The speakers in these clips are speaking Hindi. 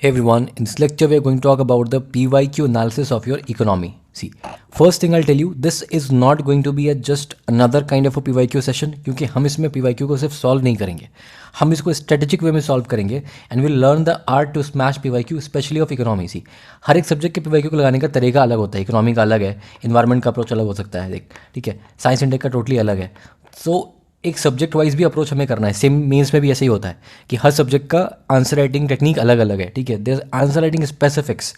Hey everyone, in this lecture we are going to talk about the PYQ analysis of your economy. See, first thing I'll tell you, this is not going to be a just another kind of a PYQ session क्योंकि हम इसमें PYQ को सिर्फ सॉल्व नहीं करेंगे, हम इसको स्ट्रेटेजिक वे में सॉल्व करेंगे and will learn the art to smash PYQ specially of economy. See, हर एक सब्जेक्ट के PYQ को लगाने का तरीका अलग होता है. इकोनॉमी का अलग है, इन्वायरमेंट का अप्रोच अलग हो सकता है, ठीक है, साइंस इंडेक्स का टोटली अलग है. सो एक सब्जेक्ट वाइज भी अप्रोच हमें करना है. सेम मेंस में भी ऐसे ही होता है कि हर सब्जेक्ट का आंसर राइटिंग टेक्निक अलग अलग है, ठीक है. Their answer writing specifics.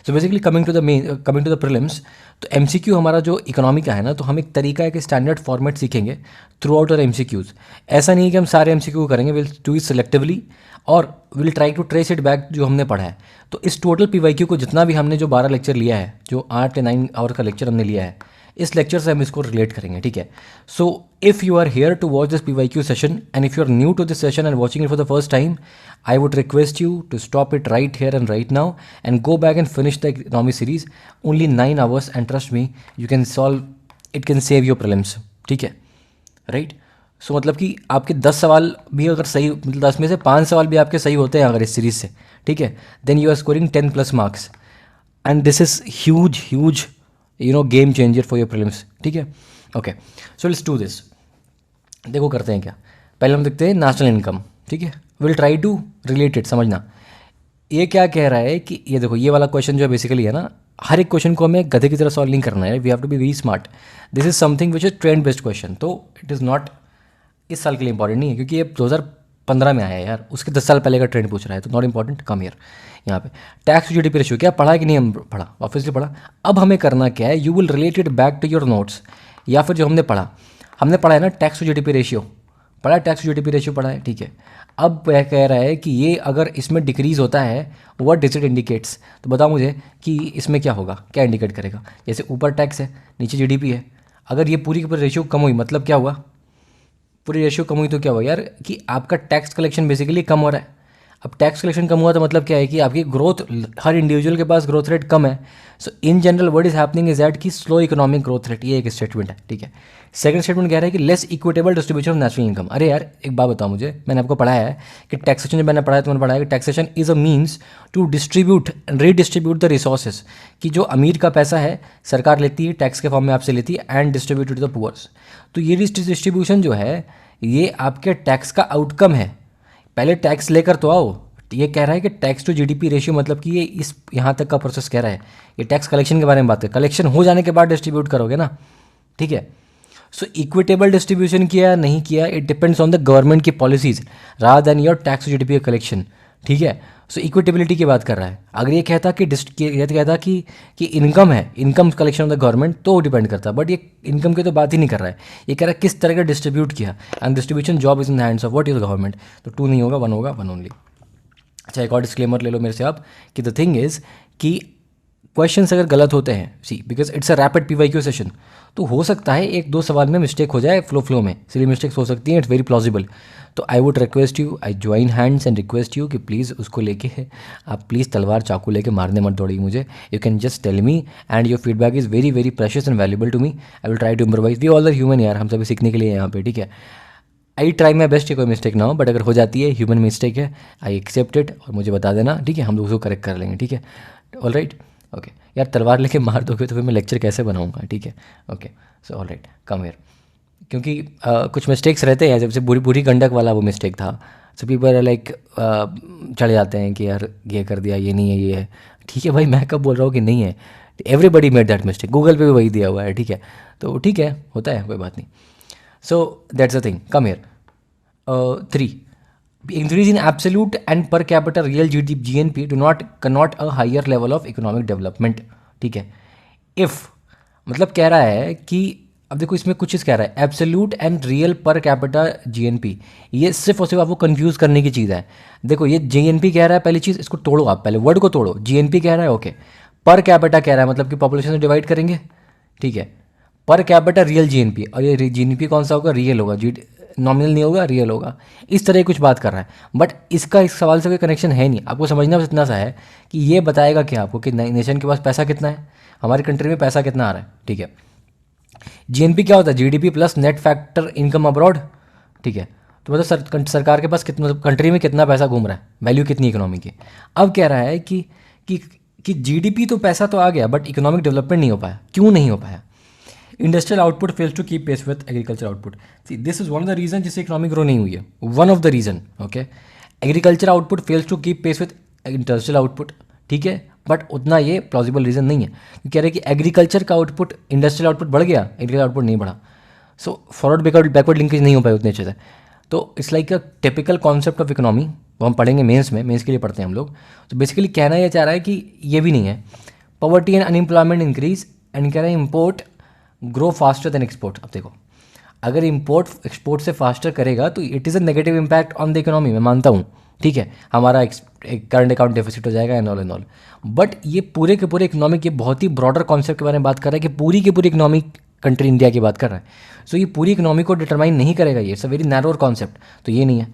So basically coming to the prelims, तो एमसीक्यू हमारा जो इकोनॉमी का है ना, तो हम एक तरीका है कि स्टैंडर्ड फॉर्मेट सीखेंगे थ्रू आउट और एमसीक्यूज़. ऐसा नहीं है कि हम सारे एमसीक्यू करेंगे, विल डू इट सिलेक्टिवली और will try to trace it back जो हमने पढ़ा है. तो इस टोटल पीवाईक्यू को जितना भी हमने जो 12 लेक्चर लिया है, जो 8 या 9 आवर का लेक्चर हमने लिया है, इस लेक्चर से हम इसको रिलेट करेंगे, ठीक है. So if you are here to watch this PYQ session and if you are new to this session and watching it for the first time, I would request you to stop it right here and right now and go back and finish the economy series. Only 9 hours and trust me, you can solve, it can save your prelims, ठीक है, राइट. सो मतलब कि आपके 10 सवाल भी अगर सही, मतलब 10 में से 5 सवाल भी आपके सही होते हैं अगर इस सीरीज से, ठीक है, then you are scoring 10+ marks and this is huge game changer for your prelims, ठीक है. Okay, so let's do this. देखो करते हैं क्या. पहले हम देखते हैं नेशनल इनकम, ठीक है. विल ट्राई टू रिलेटेड समझना. ये क्या कह रहा है कि ये देखो, ये वाला क्वेश्चन जो है बेसिकली है ना, हर एक क्वेश्चन को हमें गधे की तरह सॉल्व नहीं करना है. We have to be very smart. This is something which is trend based question, तो इट इज़ नॉट इस साल के लिए इंपॉर्टेंट नहीं है क्योंकि ये 2015 में आया है यार, उसके 10 साल पहले का ट्रेंड पूछ रहा है, तो नॉट इंपॉर्टेंट. Come year. यहाँ पे टैक्स टू जीडीपी रेशियो क्या पढ़ा है कि नहीं, हम पढ़ा, ऑब्वियसली पढ़ा. अब हमें करना क्या है, you will relate it back to your notes या फिर जो हमने पढ़ा है ना, टैक्स टू जीडीपी रेशियो पढ़ा है, टैक्स टू जीडीपी रेशियो पढ़ा है, ठीक है. अब वह कह रहा है कि ये अगर इसमें डिक्रीज़ होता है, व्हाट डज इट इंडिकेट्स. तो बताओ मुझे कि इसमें क्या होगा, क्या इंडिकेट करेगा. जैसे ऊपर टैक्स है, नीचे जीडीपी है, अगर ये पूरी की पूरी रेशियो कम हुई, मतलब क्या हुआ, पूरी रेशियो कम हुई तो क्या हुआ यार, कि आपका टैक्स कलेक्शन बेसिकली कम हो रहा है. अब टैक्स कलेक्शन कम हुआ तो मतलब क्या है कि आपकी ग्रोथ, हर इंडिविजुअल के पास ग्रोथ रेट कम है. So in general what is happening is that कि स्लो इकोनॉमिक ग्रोथ रेट, ये एक स्टेटमेंट है, ठीक है. सेकंड स्टेटमेंट कह रहा है कि less equitable distribution of national income. अरे यार एक बात बताओ मुझे, मैंने आपको पढ़ाया है कि टैक्सेशन, जब मैंने पढ़ाया तो मैंने पढ़ा है कि taxation is a means to distribute redistribute the resources. कि जो अमीर का पैसा है सरकार लेती है, टैक्स के फॉर्म में आपसे लेती है, and distribute to the poors. तो ये डिस्ट्रीब्यूशन जो है ये आपके टैक्स का आउटकम है. पहले टैक्स लेकर तो आओ. ये कह रहा है कि टैक्स टू जीडीपी रेशियो, मतलब कि ये इस यहाँ तक का प्रोसेस कह रहा है. ये टैक्स कलेक्शन के बारे में बात है, कलेक्शन हो जाने के बाद डिस्ट्रीब्यूट करोगे ना, ठीक है. सो इक्विटेबल डिस्ट्रीब्यूशन किया नहीं किया, it depends on the government की policies rather than your tax to GDP collection, ठीक है. सो इक्विटेबिलिटी की बात कर रहा है. अगर ये कहता कि इनकम है, income collection of the government, तो डिपेंड करता है. बट ये इनकम की तो बात ही नहीं कर रहा है. ये कह रहा है किस तरह का डिस्ट्रीब्यूट किया, and distribution job is in the hands of what is government. तो 2 नहीं होगा, 1 होगा, 1 ओनली. अच्छा, एक और डिस्क्लेमर ले लो मेरे से आप कि द थिंग इज़ कि क्वेश्चंस अगर गलत होते हैं, see because it's a rapid PYQ session, तो हो सकता है 1-2 सवाल में मिस्टेक हो जाए, फ्लो में सिली मिस्टेक्स हो सकती हैं, इट्स वेरी प्लॉजिबल. तो I would request you, I join hands and request you कि प्लीज़ उसको लेके आप प्लीज़ तलवार चाकू लेके मारने मत दौड़िए मुझे. You can just tell me and your feedback is very very precious and valuable to me. I will try to improvise. We all are human यार, हम सभी सीखने के लिए यहाँ पे, ठीक है. आई ट्राई माई बेस्ट कि कोई मिस्टेक ना हो, बट अगर हो जाती है, ह्यूमन मिस्टेक है, आई एक्सेप्ट इट और मुझे बता देना, ठीक है, हम लोग उसको करेक्ट कर लेंगे, ठीक है. All right, okay. यार तलवार लेके मार दोगे तो फिर मैं लेक्चर कैसे बनाऊंगा, ठीक है. Okay, so all right, come here. क्योंकि कुछ मिस्टेक्स रहते हैं, जैसे बुरी गंडक वाला वो मिस्टेक था. सो पीपल लाइक चढ़ जाते हैं कि यार ये कर दिया, ये नहीं है, ये है. ठीक है भाई, मैं कब बोल रहा हूँ कि नहीं है. Everybody made that mistake, Google पे भी वही दिया हुआ है, ठीक है. तो ठीक है, होता है, कोई बात नहीं. So that's the thing. Come here. 3. Increase in absolute and per capita real GNP do not connote a higher level of economic development. ठीक है. If मतलब कह रहा है कि अब देखो इसमें कुछ चीज़ कह रहा है, absolute and real per capita GNP, ये सिर्फ और सिर्फ आपको कंफ्यूज करने की चीज़ है. देखो ये GNP कह रहा है, पहली चीज़ इसको तोड़ो, आप पहले वर्ड को तोड़ो. GNP कह रहा है, ओके. पर कैपिटा कह रहा है मतलब कि पॉपुलेशन से डिवाइड करेंगे, ठीक है. पर कैपिटा रियल GNP, और ये GNP कौन सा होगा, रियल होगा, नॉमिनल नहीं होगा, रियल होगा. इस तरह कुछ बात कर रहा है, बट इसका इस सवाल से कोई कनेक्शन है नहीं. आपको समझना बस इतना सा है कि ये बताएगा कि आपको कि नेशन के पास पैसा कितना है, हमारी कंट्री में पैसा कितना आ रहा है, ठीक है. GNP क्या होता है, GDP plus net factor income abroad, ठीक है. तो मतलब सरकार के पास कितना, मतलब कंट्री में कितना पैसा घूम रहा है, वैल्यू कितनी इकोनॉमी की। अब कह रहा है कि कि जीडीपी तो पैसा तो आ गया बट इकोनॉमिक डेवलपमेंट नहीं हो पाया। क्यों नहीं हो पाया? Industrial output fails to keep pace with agriculture output. See this is one of the reason जिससे इकोनॉमिक ग्रो नहीं हुई है, one of the reason. Okay, agriculture output fails to keep pace with industrial output, ठीक है, बट उतना ये प्लॉजिबल रीजन नहीं है। कह रहे हैं कि एग्रीकल्चर का आउटपुट, इंडस्ट्रियल आउटपुट बढ़ गया, एग्रीकल्चर आउटपुट नहीं बढ़ा। सो फॉरवर्ड बैकवर्ड लिंकेज नहीं हो पाए उतने अच्छे से। तो it's like a typical concept of economy, वो हम पढ़ेंगे मेंस में, मेंस के लिए पढ़ते हैं हम लोग। तो बेसिकली कहना ये चाह रहा है कि ये भी नहीं है, poverty and unemployment increase, and कह रहा है import grow faster than export. अब देखो, अगर इम्पोर्ट एक्सपोर्ट से फास्टर करेगा तो it is a negative impact on the economy, मैं मानता हूँ, ठीक है, हमारा करंट अकाउंट डेफिसिट हो जाएगा एंड ऑल। बट ये पूरे के पूरे इकोनॉमिक, ये बहुत ही ब्रॉडर कॉन्सेप्ट के बारे में बात कर रहा है कि पूरी की पूरी इकोनॉमिक कंट्री इंडिया की बात कर रहा है। सो ये पूरी इकोनॉमी को डिटरमाइन नहीं करेगा, ये it's a very narrower concept, तो ये नहीं है।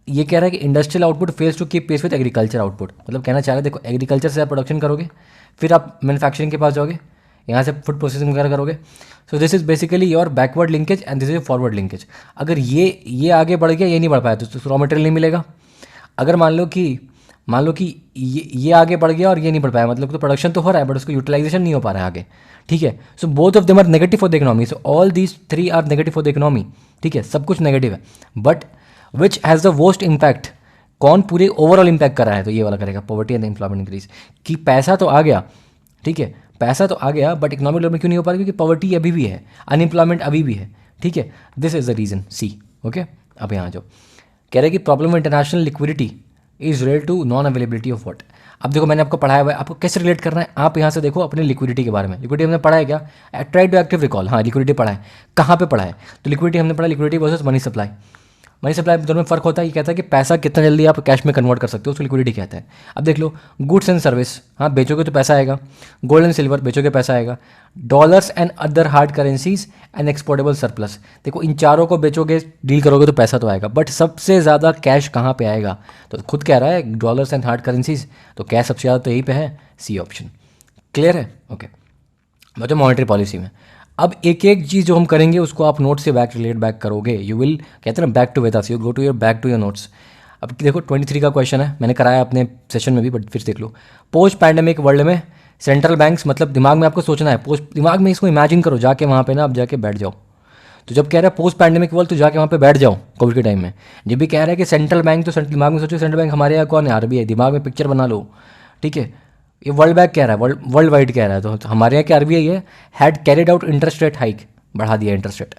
ये कह रहा है कि industrial output fails to keep pace with agriculture output, मतलब कहना चाह रहे हैं देखो, एग्रीकल्चर से आप प्रोडक्शन करोगे, फिर आप मैन्युफैक्चरिंग के पास जाओगे, यहाँ से फूड प्रोसेसिंग वगैरह करोगे। सो this is basically your backward linkage and this is forward linkage. अगर ये आगे बढ़ गया, ये नहीं बढ़ पाया तो रॉ मटेरियल नहीं मिलेगा। अगर मान लो कि ये आगे बढ़ गया और ये नहीं बढ़ पाया, मतलब तो प्रोडक्शन तो हो रहा है बट उसको यूटिलाइजेशन नहीं हो पा रहा है आगे, ठीक है। So both of them are negative for the economy, so all these three are negative for the economy, ठीक है, सब कुछ नेगेटिव है। But which has the worst impact, कौन पूरे ओवरऑल इम्पैक्ट कर रहा है, तो ये वाला करेगा, पॉवर्टी एंड एम्प्लॉयमेंट इंक्रीज। कि पैसा तो आ गया, ठीक है, पैसा तो आ गया बट इकोनॉमिक डेवलपमेंट क्यों नहीं हो पा रहा? क्योंकि पॉवर्टी अभी भी है, अनएम्प्लॉयमेंट अभी भी है, ठीक है। This is the reason C. Okay, अब यहाँ जो कह रहे हैं कि problem international liquidity is related to non availability of what. अब देखो, मैंने आपको पढ़ाया हुआ है, आपको कैसे रिलेट करना है, आप यहाँ से देखो अपने लिक्विडिटी के बारे में। लिक्विडिटी हमने पढ़ा है क्या? ट्राई टू एक्टिव रिकॉल, हाँ लिक्विडिटी पढ़ा है, कहाँ पे पढ़ा है? तो लिक्विडिटी हमने पढ़ा, liquidity versus money supply. Money supply दोनों में फ़र्क होता है, ये कहता है कि पैसा कितना जल्दी आप कैश में कन्वर्ट कर सकते हो, उसको लिक्विडिटी कहता है। अब देख लो, गुड्स एंड सर्विस, हाँ बेचोगे तो पैसा आएगा, गोल्ड एंड सिल्वर बेचोगे पैसा आएगा, dollars and other hard currencies and exportable surplus. देखो इन चारों को बेचोगे, डील करोगे तो पैसा तो आएगा, बट सबसे ज़्यादा कैश कहाँ पे आएगा? तो खुद कह रहा है डॉलर्स एंड हार्ड करेंसीज, तो कैश सबसे ज़्यादा तो यहीं पे है, सी ऑप्शन। क्लियर है? ओके, मतलब मॉनेटरी पॉलिसी में अब एक एक चीज़ जो हम करेंगे उसको आप नोट से रिलेट बैक करोगे, यू विल, कहते हैं ना back to with us, you go to your back to your notes. अब देखो 23 का क्वेश्चन है, मैंने कराया अपने सेशन में भी, बट फिर देख लो। पोस्ट पैंडेमिक वर्ल्ड में सेंट्रल बैंक्स, मतलब दिमाग में आपको सोचना है, पोस्ट दिमाग में इसको इमेजिन करो, जाके वहाँ पे ना आप जाके बैठ जाओ। तो जब कह रहा है पोस्ट पैंडेमिक वर्ल्ड, तो जाके वहाँ पे बैठ जाओ कोविड के टाइम में। जब भी कह रहा है कि सेंट्रल बैंक, तो दिमाग में सोचो सेंट्रल बैंक हमारे यहाँ कौन है? आरबीआई। दिमाग में पिक्चर बना लो, ठीक है। ये वर्ल्ड बैंक कह रहा है, वर्ल्ड वाइड कह रहा है, तो हमारे यहाँ क्या आरबीआई है, had carried out interest rate hike, बढ़ा दिया इंटरेस्ट रेट,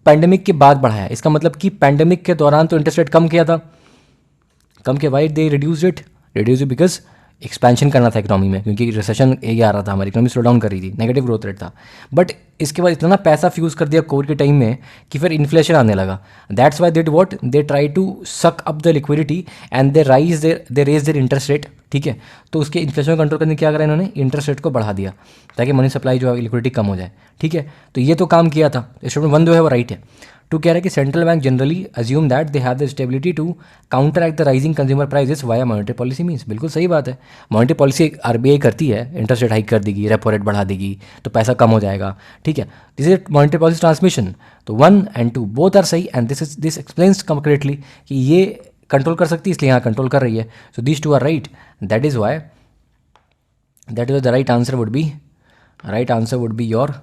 पैंडेमिक के बाद बढ़ाया। इसका मतलब कि पैंडेमिक के दौरान तो इंटरेस्ट रेट कम किया था, कम किया, why they reduce it because expansion करना था इकोनॉमी में, क्योंकि रिसेशन ये आ रहा था, हमारी इकोनॉमी स्लो डाउन कर रही थी, नेगेटिव ग्रोथ रेट था। बट इसके बाद इतना पैसा फ्यूज़ कर दिया कोविड के टाइम में कि फिर इन्फ्लेशन आने लगा। That's why did what, they try to suck up the liquidity and they raise their interest rate, ठीक है। तो उसके इन्फ्लेशन को कंट्रोल करने क्या करा इन्होंने, इंटरेस्ट रेट को बढ़ा दिया ताकि मनी सप्लाई जो है लिक्विडिटी कम हो जाए, ठीक है। तो ये तो काम किया था, स्टेटमेंट 1 जो है वो राइट है। टू कह रहा है कि central bank generally assume that they have the stability to counteract the rising consumer prices via monetary policy means. बिल्कुल सही बात है, मॉनेटरी पॉलिसी आरबीआई करती है, इंटरेस्ट रेट हाइक कर देगी, रेपो रेट बढ़ा देगी तो पैसा कम हो जाएगा, ठीक है। This is monetary policy transmission, तो 1 and 2 बोथ आर सही एंड दिस एक्सप्लेन्स कंक्रीटली कि ये कंट्रोल कर सकती है, इसलिए यहाँ कंट्रोल कर रही है। So this two are right, that is why the right answer would be your,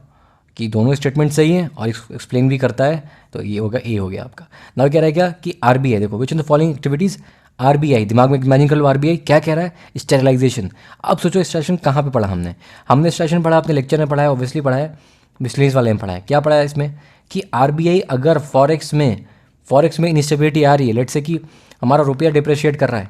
कि दोनों स्टेटमेंट सही हैं और एक्सप्लेन भी करता है, तो ये होगा, ए हो गया आपका। नाउ कह रहा है क्या कि आरबीआई, देखो which in the following activities RBI, दिमाग में इमेजिन कर लो आरबीआई क्या कह रहा है, स्टेरिलाइजेशन। अब सोचो स्टेशन कहाँ पे पढ़ा हमने स्टेशन पढ़ा, अपने लेक्चर में पढ़ा है, ऑब्वियसली पढ़ा है, मिसलेनियस वाले में पढ़ा है। क्या पढ़ा है इसमें कि आरबीआई अगर फॉरेक्स में इंस्टेबिलिटी आ रही है, लेट्स से कि हमारा रुपया डिप्रिशिएट कर रहा है,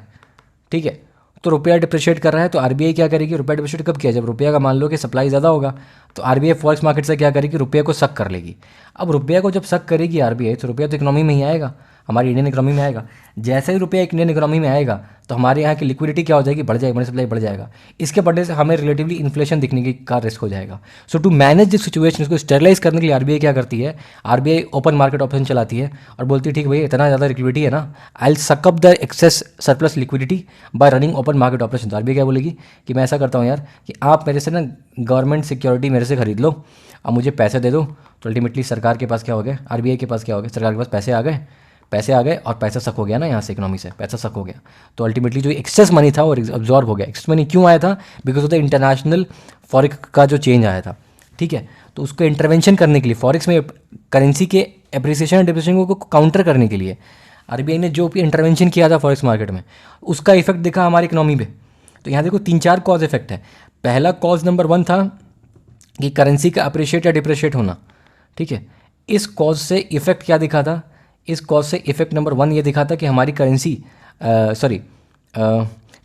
ठीक है, तो रुपया डिप्रिशिएट कर रहा है, तो आरबीआई क्या करेगी, रुपया डिप्रिशिएट कब किया, जब रुपया का मान लो कि सप्लाई ज़्यादा होगा, तो आरबीआई फॉरेक्स मार्केट से क्या करेगी, रुपये को सक कर लेगी। अब रुपया को जब सक करेगी आरबीआई, तो रुपया तो इकोनॉमी में ही आएगा, हमारी इंडियन इकोनॉमी में आएगा। जैसे ही रुपया इंडियन इकोनॉमी में आएगा तो हमारे यहाँ की लिक्विडिटी क्या हो जाएगी, बढ़ जाएगी, मनी सप्लाई बढ़ जाएगा। इसके बढ़ने से हमें रिलेटिवली इन्फ्लेशन दिखने की का रिस्क हो जाएगा। सो टू मैनेज दिस सिचुएशन, इसको स्टेरलाइज करने के लिए आरबीआई क्या करती है, आरबीआई ओपन मार्केट ऑप्शन चलाती है और बोलती है ठीक भैया इतना ज़्यादा लिक्विडिटी है ना, I will suck up the excess surplus liquidity by running open market operation. तो आरबीआई क्या बोलेगी कि मैं ऐसा करता हूँ यार कि आप मेरे से ना गवर्नमेंट सिक्योरिटी मेरे से खरीद लो, अब मुझे पैसे दे दो। तो अल्टीमेटली सरकार के पास क्या हो गया, आरबीआई के पास क्या हो गया, सरकार के पास पैसे आ गए, पैसे आ गए और पैसा सक हो गया ना, यहाँ से इकोनॉमी से पैसा सक हो गया, तो अल्टीमेटली जो एक्सेस मनी था वो अब्जॉर्ब हो गया। एक्सेस मनी क्यों आया था? Because of the international forex का जो चेंज आया था, ठीक है। तो उसको इंटरवेंशन करने के लिए, फॉरेक्स में करेंसी के एप्रिसिएशन एंड डिप्रिसिएशन को काउंटर करने के लिए आरबीआई ने जो भी इंटरवेंशन किया था फॉरेक्स मार्केट में, उसका इफेक्ट दिखा हमारी इकोनॉमी पे। तो यहाँ देखो 3-4 कॉज इफेक्ट है। पहला कॉज नंबर 1 था कि करेंसी का अप्रिशिएट या डिप्रिशिएट होना, ठीक है। इस कॉज से इफेक्ट क्या दिखा था? इस कॉज से इफेक्ट नंबर 1 ये दिखा था कि हमारी करेंसी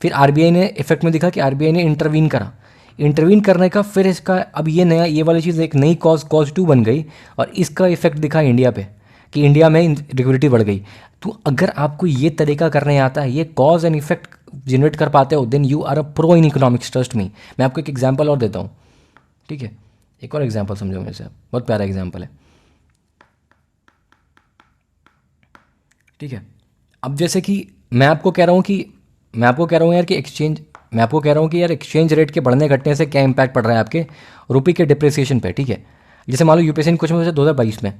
फिर आरबीआई ने इफेक्ट में दिखा कि आरबीआई ने इंटरवीन करा। इंटरवीन करने का फिर इसका अब ये वाली चीज़ एक नई कॉज 2 बन गई, और इसका इफेक्ट दिखा इंडिया पे कि इंडिया में लिक्विडिटी बढ़ गई। तो अगर आपको ये तरीका करने आता है, ये कॉज एंड इफेक्ट जनरेट कर पाते हो, then you are a pro in economics, trust me. मैं आपको एक एग्जांपल और देता हूँ, ठीक है। एक और एग्जांपल समझो मेरे से, बहुत प्यारा एग्जांपल है, ठीक है। अब जैसे कि मैं आपको कह रहा हूँ यार कि एक्सचेंज रेट के बढ़ने घटने से क्या इंपैक्ट पड़ रहा है आपके रुपये के डिप्रिसिएशन पे, ठीक है। जैसे मान लो यूपीएससी ने क्वेश्चन पूछा 2022 में,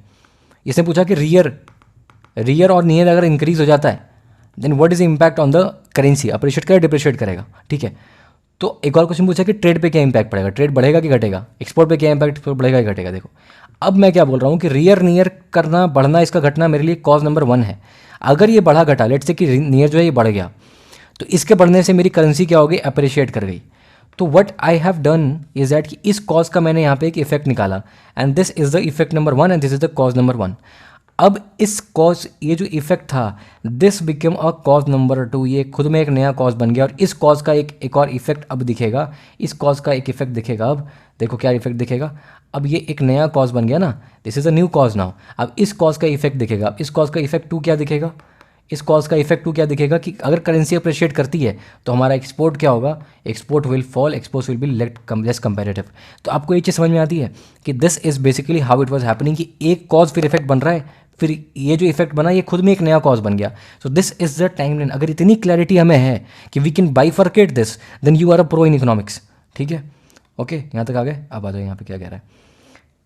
इसने पूछा कि रियर और नियर अगर इंक्रीज हो जाता है, then what is impact on the currency, appreciate करेगा डिप्रिशिएट करेगा, ठीक है। तो एक और क्वेश्चन पूछा कि ट्रेड पे क्या इंपैक्ट पड़ेगा, ट्रेड बढ़ेगा कि घटेगा, एक्सपोर्ट पे क्या इंपैक्ट बढ़ेगा कि घटेगा। देखो अब मैं क्या बोल रहा हूँ कि रियर नियर करना, बढ़ना, इसका घटना मेरे लिए कॉज नंबर 1 है। अगर ये बढ़ा घटा, लेट से कि नियर जो है ये बढ़ गया, तो इसके बढ़ने से मेरी करेंसी क्या हो गई, अप्रिशिएट कर गई। तो what I have done is that कि इस कॉज का मैंने यहाँ पे एक इफेक्ट निकाला, and this is the effect number 1 and this is the cause number 1। अब इस कॉज, ये जो इफेक्ट था, this become a cause number 2, ये खुद में एक नया कॉज बन गया, और इस कॉज का एक और इफेक्ट अब दिखेगा, इस कॉज का एक इफेक्ट दिखेगा। अब देखो क्या इफेक्ट दिखेगा, अब ये एक नया कॉज बन गया ना, this is a new cause now. अब इस कॉज का इफेक्ट दिखेगा, अब इस कॉज का इफेक्ट 2 क्या दिखेगा, इस कॉज का इफेक्ट 2 क्या दिखेगा कि अगर करेंसी अप्रिशिएट करती है तो हमारा एक्सपोर्ट क्या होगा, export will fall, export will be less comparative. तो आपको ये चीज़ समझ में आती है कि this is basically how it was happening, कि एक कॉज फिर इफेक्ट बन रहा है, फिर ये जो इफेक्ट बना ये खुद में एक नया कॉज बन गया। So this is the timeline. अगर इतनी क्लैरिटी हमें है कि we can bifurcate this, then you are a pro in economics, ठीक है। ओके यहाँ तक आ गए। अब आ जाओ यहाँ पे क्या कह रहा है,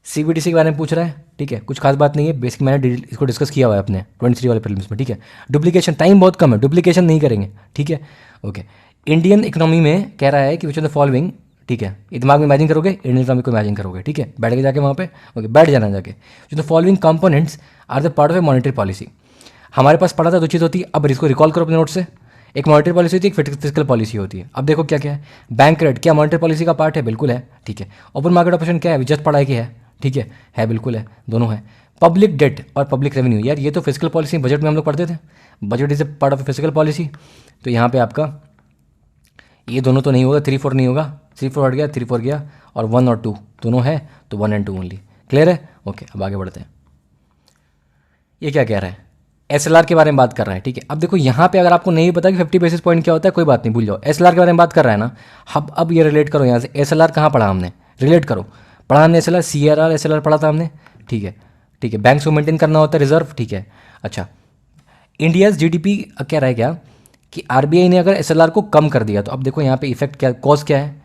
सीबीडीसी के बारे में पूछ रहा है, ठीक है। कुछ खास बात नहीं है, बेसिक मैंने इसको डिस्कस किया हुआ है अपने 23 वाले प्रीलिम्स में, ठीक है। डुप्लीकेशन, टाइम बहुत कम है, डुप्लीकेशन नहीं करेंगे, ठीक है। ओके, इंडियन इकोनॉमी में कह रहा है कि विच ऑफ द फॉलोइंग, ठीक है, ये दिमाग में इमेजिन करोगे, इंडियन इकोनॉमी को इमेजिन करोगे, ठीक है, बैठ के जाके वहाँ पे, ओके बैठ जाना जाके। जो the following components are the part of a monetary policy. हमारे पास पढ़ा था 2 चीज़ होती है, अब इसको रिकॉल करो अपने नोट से। एक मॉनेटरी पॉलिसी होती है, एक फिजिकल पॉलिसी होती है। अब देखो क्या क्या है, बैंक रेट क्या मॉनेटरी पॉलिसी का पार्ट है, बिल्कुल है, ठीक है। ओपन मार्केट ऑपरेशन क्या है, जस्ट पढ़ाई की है, ठीक है बिल्कुल है, दोनों है। पब्लिक डेट और पब्लिक रेवेन्यू, यार ये तो फिजिकल पॉलिसी बजट में हम लोग पढ़ते थे, budget is a part of physical policy. तो यहाँ पे आपका ये दोनों तो नहीं होगा, 3-4 नहीं होगा, 3-4 हट गया, 3-4 गया, और 1 और 2 दोनों है, तो 1 and 2 ओनली। क्लियर है? ओके अब आगे बढ़ते हैं। ये क्या कह रहा है, एसएलआर के बारे में बात कर रहा है, ठीक है। अब देखो यहाँ पे अगर आपको नहीं पता कि 50 बेसिस पॉइंट क्या होता है, कोई बात नहीं, भूल जाओ। एसएलआर के बारे में बात कर रहा है ना, अब ये रिलेट करो यहाँ से, एसएलआर कहाँ पढ़ा हमने, रिलेट करो, पढ़ा हमने एसएलआर, सीआरआर एसएलआर पढ़ा था हमने, ठीक है, ठीक है। बैंक को मेंटेन करना होता है रिजर्व, ठीक है। अच्छा, इंडियाज जीडीपी कह रहा है क्या कि आरबीआई ने अगर एसएलआर को कम कर दिया, तो अब देखो यहाँ पे इफेक्ट क्या, कॉज क्या है,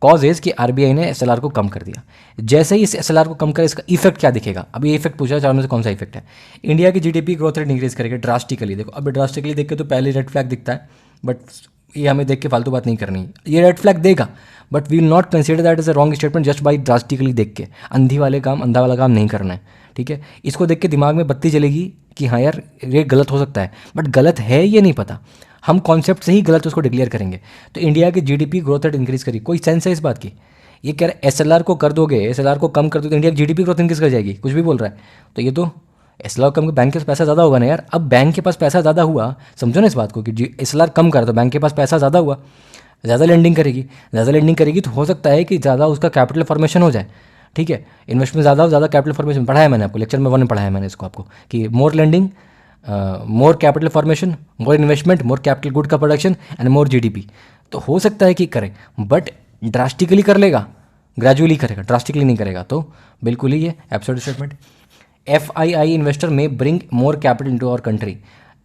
कॉज इज कि आरबीआई ने एसएलआर को कम कर दिया। जैसे ही इस एसएलआर को कम करे, इसका इफेक्ट क्या दिखेगा। अब ये इफेक्ट पूछा चारों में से कौन सा इफेक्ट है, इंडिया की जीडीपी ग्रोथ रेट इंक्रीज करेगा ड्रास्टिकली। देखो अब ड्रास्टिकली देख के तो पहले रेड फ्लैग दिखता है, बट ये हमें देख के फालतू बात नहीं करनी, ये रेड फ्लैग देगा, but we will not consider that is a wrong statement just by drastically देख के। अंधा वाला काम नहीं करना है, ठीक है। इसको देख के दिमाग में बत्ती जलेगी कि हाँ यार ये गलत हो सकता है, बट गलत है ये नहीं पता, हम कॉन्सेप्ट से ही गलत उसको डिक्लेयर करेंगे। तो इंडिया की जीडीपी ग्रोथ रेट इंक्रीज करी, कोई सेंस है इस बात की? ये कह रहा है एसएलआर को कर दोगे, एसएलआर को कम कर दोगे, इंडिया की जीडीपी ग्रोथ इंक्रीज कर जाएगी, कुछ भी बोल रहा है। तो ये तो एसएलआर कम, बैंक के पास पैसा ज़्यादा होगा ना यार। अब बैंक के पास पैसा ज़्यादा हुआ, समझो ना इस बात को कि एसएलआर कम कर दो, बैंक के पास पैसा ज़्यादा हुआ, ज़्यादा लेंडिंग करेगी तो हो सकता है कि ज़्यादा उसका कैपिटल फॉर्मेशन हो जाए, ठीक है। इन्वेस्टमेंट ज़्यादा हो, ज़्यादा कैपिटल फॉर्मेशन पढ़ा है मैंने आपको, लेक्चर में 1 में पढ़ाया है मैंने इसको आपको, कि more lending, more capital formation, more investment, more capital good का प्रोडक्शन एंड मोर जीडीपी। तो हो सकता है कि करे, बट ड्रास्टिकली कर लेगा, ग्रेजुअली करेगा, ड्रास्टिकली नहीं करेगा। तो बिल्कुल ही ये एब्सोल्यूट स्टेटमेंट। FII इन्वेस्टर में bring more capital into our country.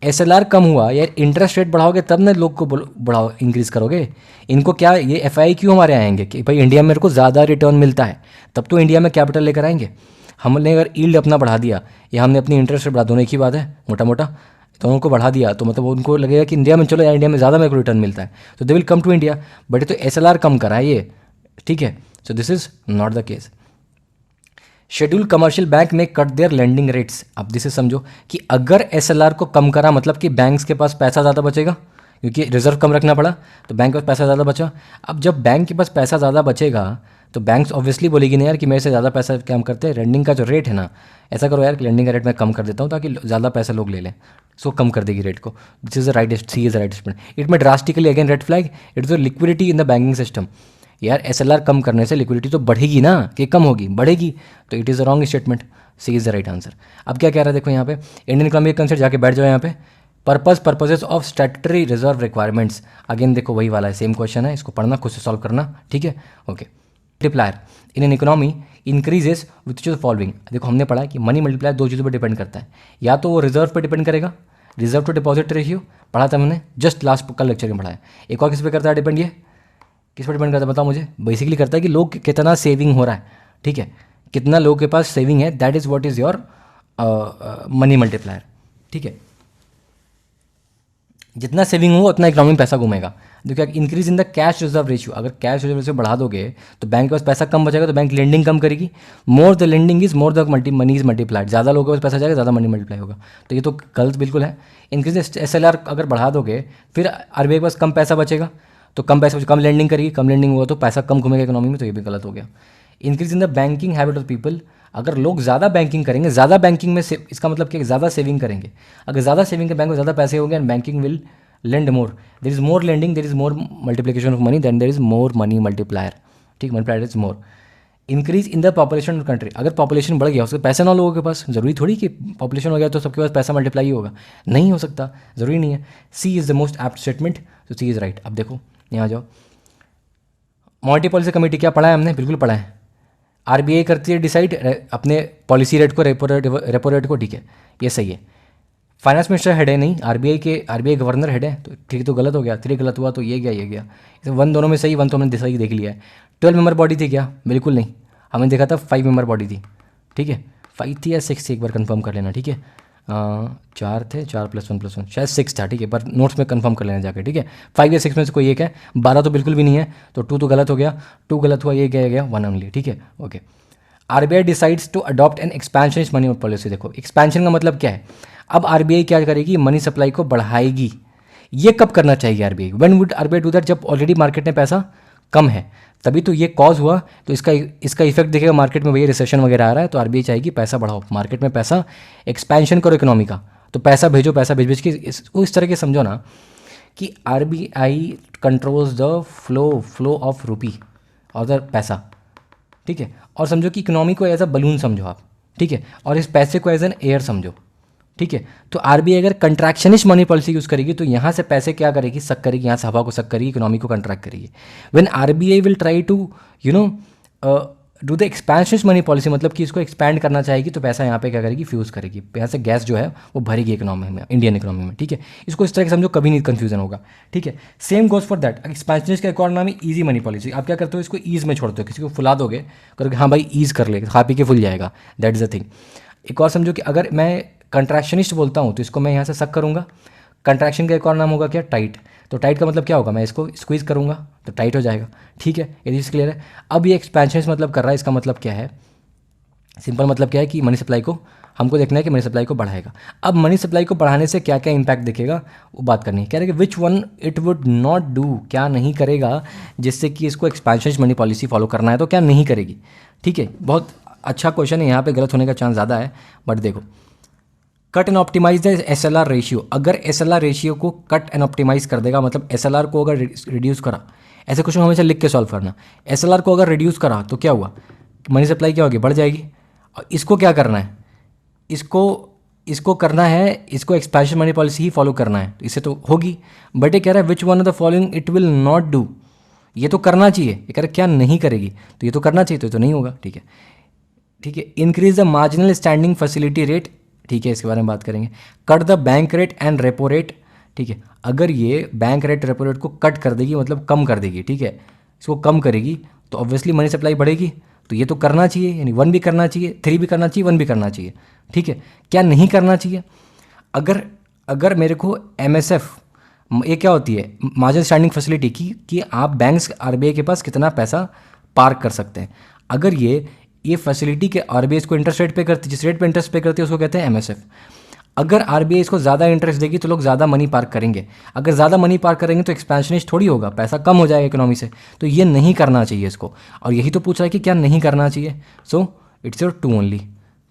SLR कम हुआ यार, इंटरेस्ट रेट बढ़ाओगे तब ना लोग को बढ़ाओ, इंक्रीज करोगे। इनको क्या, ये FII क्यों हमारे आएंगे कि भाई इंडिया में मेरे को ज़्यादा रिटर्न मिलता है, तब तो इंडिया में कैपिटल लेकर आएंगे। हमने अगर यील्ड अपना बढ़ा दिया या हमने अपनी इंटरेस्ट रेट बढ़ा, दोनों एक ही बात है, मोटा मोटा दोनों को बढ़ा दिया तो मतलब उनको लगेगा कि इंडिया में चलो यार, इंडिया में ज़्यादा मेरे को रिटर्न मिलता है, तो they will come to India. But ये तो SLR कम करा है ये, ठीक है। So this is not the case. Schedule commercial bank में कट देयर लेंडिंग रेट्स। अब दिस समझो कि अगर SLR को कम करा मतलब कि बैंक्स के पास पैसा ज़्यादा बचेगा, क्योंकि रिजर्व कम रखना पड़ा तो बैंक के पास पैसा ज़्यादा बचा। अब जब बैंक के पास पैसा ज़्यादा बचेगा तो बैंक्स ऑब्वियसली बोलेगी नहीं यार कि मेरे से ज़्यादा पैसा काम करते हैं, लेंडिंग का जो रेट है ना, ऐसा करो यार कि लेंडिंग का रेट मैं कम कर देता हूँ ताकि ज़्यादा पैसा लोग ले लें। सो कम कर देगी रेट को। This is the right, see is the right statement. It में drastically again red flag, it is the liquidity in the banking system. यार SLR कम करने से लिक्विडिटी तो बढ़ेगी ना, कि कम होगी, बढ़ेगी, तो it is a wrong statement. C is the right answer. अब क्या कह रहा है देखो यहाँ पे, इंडियन इकोनॉमिक कंसेप्ट जाके बैठ जाओ यहाँ पे, purposes of statutory reserve requirements. Again देखो वही वाला है, सेम क्वेश्चन है, इसको पढ़ना, खुद से सॉल्व करना, ठीक है, okay. Multiplier in an economy increases which is following. देखो हमने पढ़ा कि मनी मल्टीप्लायर दो चीज़ों पर डिपेंड करता है, या तो वो रिजर्व पर डिपेंड करेगा, रिजर्व टू डिपॉजिट रेशियो पढ़ा था हमने जस्ट लास्ट कल लेक्चर में पढ़ा है। एक और किस पे करता है डिपेंड, ये किस पर डिपेंड करता है बताओ मुझे। बेसिकली करता है कि लोग कितना सेविंग हो रहा है, ठीक है, कितना लोगों के पास सेविंग है, that is what is your money multiplier, ठीक है। जितना सेविंग होगा उतना इकोनॉमी में पैसा घूमेगा। देखो increase in the cash reserve ratio, अगर कैश रिजर्व रेशियो बढ़ा दोगे तो बैंक के पास पैसा कम बचेगा, तो बैंक लेंडिंग कम करेगी। More the lending is more the money is multiplied, ज़्यादा लोगों के पास पैसा जाएगा, ज़्यादा मनी मल्टीप्लाई होगा, तो ये तो गलत बिल्कुल है। इंक्रीज SLR अगर बढ़ा दोगे फिर RBI के पास कम पैसा बचेगा, तो कम पैसा कम लेंडिंग करेगी, कम लेंडिंग हुआ तो पैसा कम घूमेगा इकोनॉमी में, तो ये भी गलत हो गया। Increase in the banking habit of people, अगर लोग ज़्यादा बैंकिंग करेंगे, ज़्यादा बैंकिंग में इसका मतलब कि ज़्यादा सेविंग करेंगे, अगर ज़्यादा सेविंग के बैंक में ज़्यादा पैसे होंगे and banking will lend more, there is more lending, there is more multiplication of money, then there is more money multiplier, ठीक, multiplier is more. Increase in the population of country, अगर पॉपुलेशन बढ़ गया, उसके पैसे ना लोगों के पास, जरूरी थोड़ी कि पॉपुलेशन हो गया तो सबके पास पैसा मल्टीप्लाई ही होगा, नहीं हो सकता, जरूरी नहीं है। C is the most apt statement, तो सी इज राइट। अब देखो यहाँ जाओ, मॉनेटरी पॉलिसी कमेटी क्या पढ़ा है हमने, बिल्कुल पढ़ा है। RBI करती है डिसाइड अपने पॉलिसी रेट को, रेपो रेट को, ठीक है, ये सही है। फाइनेंस मिनिस्टर हेड है नहीं, RBI गवर्नर हेड है, तो ठीक तो गलत हो गया, 3 गलत हुआ तो ये गया, तो 1 दोनों में सही, 1 तो हमने सही देख लिया है। 12 मेंबर बॉडी थी क्या, बिल्कुल नहीं, हमने देखा था 5 मेंबर बॉडी थी, ठीक है, 5 थी या 6 थी, एक बार कंफर्म कर लेना, ठीक है। 4 थे, 4 + 1 + 1 शायद 6 था, ठीक है, पर नोट्स में कंफर्म कर लेना जाके, ठीक है। 5 या 6 में से कोई एक है, 12 तो बिल्कुल भी नहीं है, तो 2 तो गलत हो गया, 2 गलत हुआ, ये गया 1 ओनली, ठीक है, okay. RBI decides to adopt an expansionist money policy, देखो एक्सपेंशन का मतलब क्या है, अब RBI क्या करेगी, मनी सप्लाई को बढ़ाएगी। ये कब करना चाहिए RBI, when would RBI do that, जब ऑलरेडी मार्केट में पैसा कम है, तभी तो ये कॉज हुआ, तो इसका इफेक्ट दिखेगा मार्केट में, भैया रिसेशन वगैरह आ रहा है, तो RBI चाहेगी पैसा बढ़ाओ, मार्केट में पैसा, एक्सपेंशन करो इकोनॉमी का, तो पैसा भेजो, पैसा भेज के इस तरह के समझो ना कि RBI controls the flow of रूपी और द पैसा, ठीक है, और समझो कि इकोनॉमी को एज अ बलून समझो आप, ठीक है, और इस पैसे को एज एन एयर समझो, ठीक है। तो RBI अगर कंट्रैक्शनिस्ट मनी पॉलिसी यूज़ करेगी तो यहाँ से पैसे क्या करेगी, सक करेगी, यहाँ से हवा को सक करेगी, इकोनॉमी को कंट्रैक्ट करेगी। When RBI will try to do the expansionist money policy, मतलब कि इसको एक्सपैंड करना चाहेगी, तो पैसा यहाँ पे क्या करेगी, फ्यूज़ करेगी, यहाँ से गैस जो है वो भरेगी इकोनॉमी में, इंडियन इकोनॉमी में, ठीक है। इसको इस तरह से समझो, कभी नहीं कन्फ्यूजन होगा, ठीक है। Same goes for that, expansionist का एक और नाम है ईजी मनी पॉलिसी। आप क्या करते हो, इसको ईज में छोड़ते हो, किसी को फुला दोगे, करोगे हाँ भाई ईज कर ले, खा पी के फुल जाएगा, दैट इज़ द थिंग। एक और समझो कि अगर मैं कंट्रैक्शनिस्ट बोलता हूँ तो इसको मैं यहाँ से सक करूँगा, कंट्रैक्शन का एक और नाम होगा क्या, टाइट, तो टाइट का मतलब क्या होगा, मैं इसको स्क्वीज़ करूँगा तो टाइट हो जाएगा, ठीक है, ये चीज़ क्लियर है। अब ये एक्सपेंशनिस्ट मतलब कर रहा है, इसका मतलब क्या है, सिंपल मतलब क्या है कि मनी सप्लाई को हमको देखना है कि मनी सप्लाई को बढ़ाएगा। अब मनी सप्लाई को बढ़ाने से क्या क्या इंपैक्ट दिखेगा वो बात करनी है। कह रहे हैं कि which one it would not do, क्या नहीं करेगा, जिससे कि इसको एक्सपेंशनिस्ट मनी पॉलिसी फॉलो करना है तो क्या नहीं करेगी, ठीक है। बहुत अच्छा क्वेश्चन है, यहाँ पे गलत होने का चांस ज़्यादा है, बट देखो cut and optimise the SLR ratio, अगर SLR रेशियो को कट एंड ऑप्टिमाइज कर देगा, मतलब SLR को अगर रिड्यूस करा, ऐसे क्वेश्चन हमेशा लिख के सॉल्व करना, SLR को अगर रिड्यूस करा तो क्या हुआ, मनी सप्लाई क्या होगी, बढ़ जाएगी। और इसको क्या करना है, इसको करना है, इसको एक्सपेंशन मनी पॉलिसी ही फॉलो करना है, इससे तो होगी। बट ये कह रहा है which one of the following it will not do, ये तो करना चाहिए, ये कह रहा है क्या नहीं करेगी, तो ये तो करना चाहिए, तो ये तो नहीं होगा, ठीक है, ठीक है। Increase the marginal standing facility rate, ठीक है, इसके बारे में बात करेंगे। Cut the bank rate and repo rate, ठीक है, अगर ये बैंक रेट रेपो रेट को कट कर देगी, मतलब कम कर देगी, ठीक है, इसको कम करेगी तो ऑब्वियसली मनी सप्लाई बढ़ेगी, तो ये तो करना चाहिए, यानी 1 भी करना चाहिए, 3 भी करना चाहिए, 1 भी करना चाहिए, ठीक है। क्या नहीं करना चाहिए, अगर मेरे को MSF, ये क्या होती है, मार्जिन स्टैंडिंग फैसिलिटी की, कि आप बैंक्स RBI के पास कितना पैसा पार्क कर सकते हैं। अगर ये फैसिलिटी के RBI इसको इंटरेस्ट रेट पे करती, जिस रेट पे इंटरेस्ट पे करती है उसको कहते हैं MSF। अगर RBI इसको ज़्यादा इंटरेस्ट देगी तो लोग ज़्यादा मनी पार्क करेंगे, अगर ज़्यादा मनी पार्क करेंगे तो एक्सपेंशनिस्ट थोड़ी होगा, पैसा कम हो जाएगा इकोनॉमी से, तो ये नहीं करना चाहिए इसको। और यही तो पूछ रहा है कि क्या नहीं करना चाहिए। So it's your 2 only.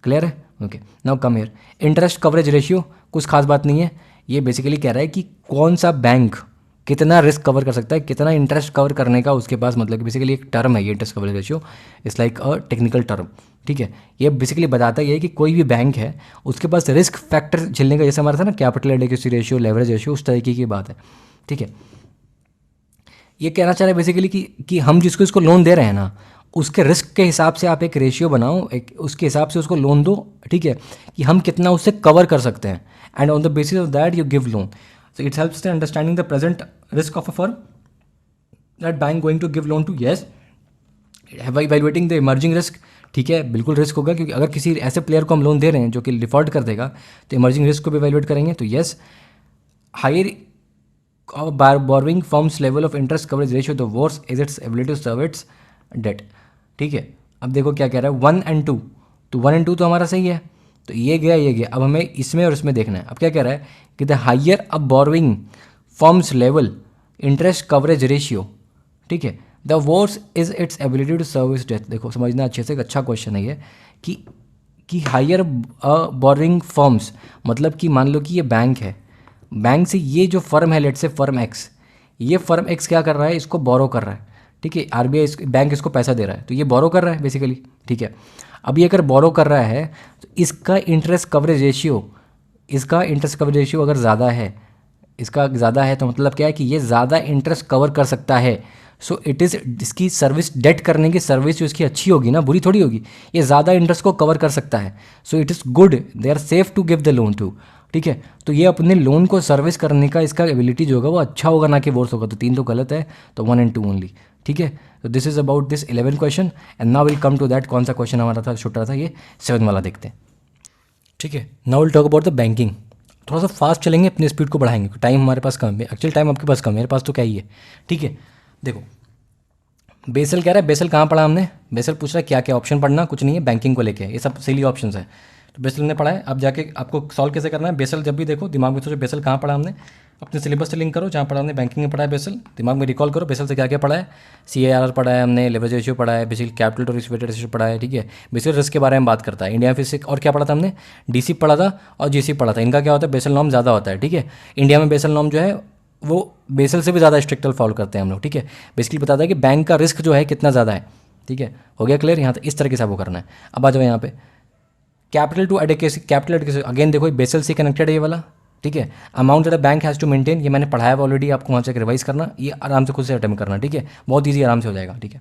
Clear है? Okay, now come here. Interest coverage ratio कुछ खास बात नहीं है, ये बेसिकली कह रहा है कि कौन सा बैंक कितना रिस्क कवर कर सकता है, कितना इंटरेस्ट कवर करने का उसके पास, मतलब बेसिकली एक टर्म है ये interest coverage ratio, it's like a technical term. ठीक है, ये बेसिकली बताता है कि कोई भी बैंक है उसके पास रिस्क फैक्टर झेलने का, जैसे हमारा था ना capital adequacy ratio, leverage ratio, उस तरीके की बात है। ठीक है, ये कहना चाह रहे हैं बेसिकली कि हम जिसको इसको लोन दे रहे हैं ना, उसके रिस्क के हिसाब से आप एक रेशियो बनाओ, एक उसके हिसाब से उसको लोन दो। ठीक है, कि हम कितना उससे कवर कर सकते हैं, and on the basis of that you give loan. So it helps the understanding the present risk of a firm that bank going to give loan to. Yes, evaluating the emerging risk. ठीक है, बिल्कुल रिस्क होगा, क्योंकि अगर किसी ऐसे प्लेयर को हम लोन दे रहे हैं जो कि डिफॉल्ट कर देगा, तो इमर्जिंग रिस्क को भी इवैल्यूएट करेंगे। तो yes, higher borrowing firm's level of interest coverage ratio, the worse is its ability to serve its debt। ठीक है, अब देखो क्या कह रहा है 1 and 2, तो 1 and 2 तो हमारा सही है, तो ये गया, अब हमें इसमें और इसमें देखना है। अब क्या कह रहा है कि the higher a borrowing firm's level interest coverage ratio, ठीक है, the worse is its ability to service debt. देखो समझना अच्छे से, एक अच्छा क्वेश्चन है ये, कि हायर बोरोइंग फर्म्स, मतलब कि मान लो कि ये बैंक है, बैंक से ये जो फर्म है, लेट से फर्म एक्स, ये फर्म एक्स क्या कर रहा है, इसको बोरो कर रहा है। ठीक है, RBI बैंक इसको पैसा दे रहा है, तो ये बोरो कर रहा है बेसिकली। ठीक है, अब ये अगर बोरो कर रहा है तो इसका इंटरेस्ट कवरेज रेशियो अगर ज़्यादा है, इसका ज़्यादा है, तो मतलब क्या है कि ये ज़्यादा इंटरेस्ट कवर कर सकता है। सो इट इज़, इसकी सर्विस, डेट करने की सर्विस जो इसकी अच्छी होगी ना, बुरी थोड़ी होगी, ये ज़्यादा इंटरेस्ट को कवर कर सकता है। So it is good, they are safe to give the loan to. ठीक है, तो ये अपने लोन को सर्विस करने का इसका एबिलिटी जो होगा वो अच्छा होगा, ना कि वर्स होगा। तो 3 तो गलत है, तो 1 and 2 ओनली। ठीक है, तो this is about this 11 question, and now will come to that, कौन सा क्वेश्चन हमारा था, छूट रहा था, ये 7 वाला देखते हैं। ठीक है, now will talk about the banking. थोड़ा सा फास्ट चलेंगे, अपनी स्पीड को बढ़ाएंगे, टाइम हमारे पास कम है, एक्चुअल टाइम आपके पास कम है, मेरे पास तो क्या ही है। ठीक है, देखो बेसल कह रहा है, बेसल कहाँ पढ़ा हमने, बेसल पूछ रहा है क्या क्या ऑप्शन पढ़ना, कुछ नहीं है बैंकिंग को लेके, ये सब सिली ऑप्शंस है। तो बेसल ने पढ़ा है, अब जाके आपको सॉल्व कैसे करना है। बेसल जब भी देखो दिमाग में सोचो बेसल कहाँ पढ़ा हमने, अपने सिलेबस से लिंक करो, जहाँ पढ़ा हमने बैंकिंग में पढ़ा है बेसल, दिमाग में रिकॉल करो बेसल से क्या क्या पढ़ा है। CAR पढ़ा है हमने, लेवरेज रेशियो पढ़ा है, basically capital to risk weighted ratio पढ़ा है। ठीक है, बेसिकली रिस्क के बारे में बात करता है। इंडिया फिजिक्स और क्या पढ़ा था हमने, DC पढ़ा था और GC पढ़ा था। इनका क्या होता है, बेसल नॉर्म ज़्यादा होता है। ठीक है, इंडिया में बेसल नॉर्म जो है वो बेसल से भी ज़्यादा स्ट्रिक्टल फॉलो करते हैं हम लोग। ठीक है, बेसिकली बताता है कि बैंक का रिस्क जो है कितना ज़्यादा है। ठीक है, हो गया क्लियर, यहाँ तक इस तरीके से आपको करना है। अब आ जाओ यहाँ पे capital to adequacy, capital adequacy again देखो बेसल से कनेक्टेड है ये वाला। ठीक है, amount that a bank has to maintain, ये मैंने पढ़ाया है ऑलरेडी, आपको वहाँ से रिवाइज करना, ये आराम से खुद से अटेम्प्ट करना। ठीक है, बहुत ईजी, आराम से हो जाएगा। ठीक है,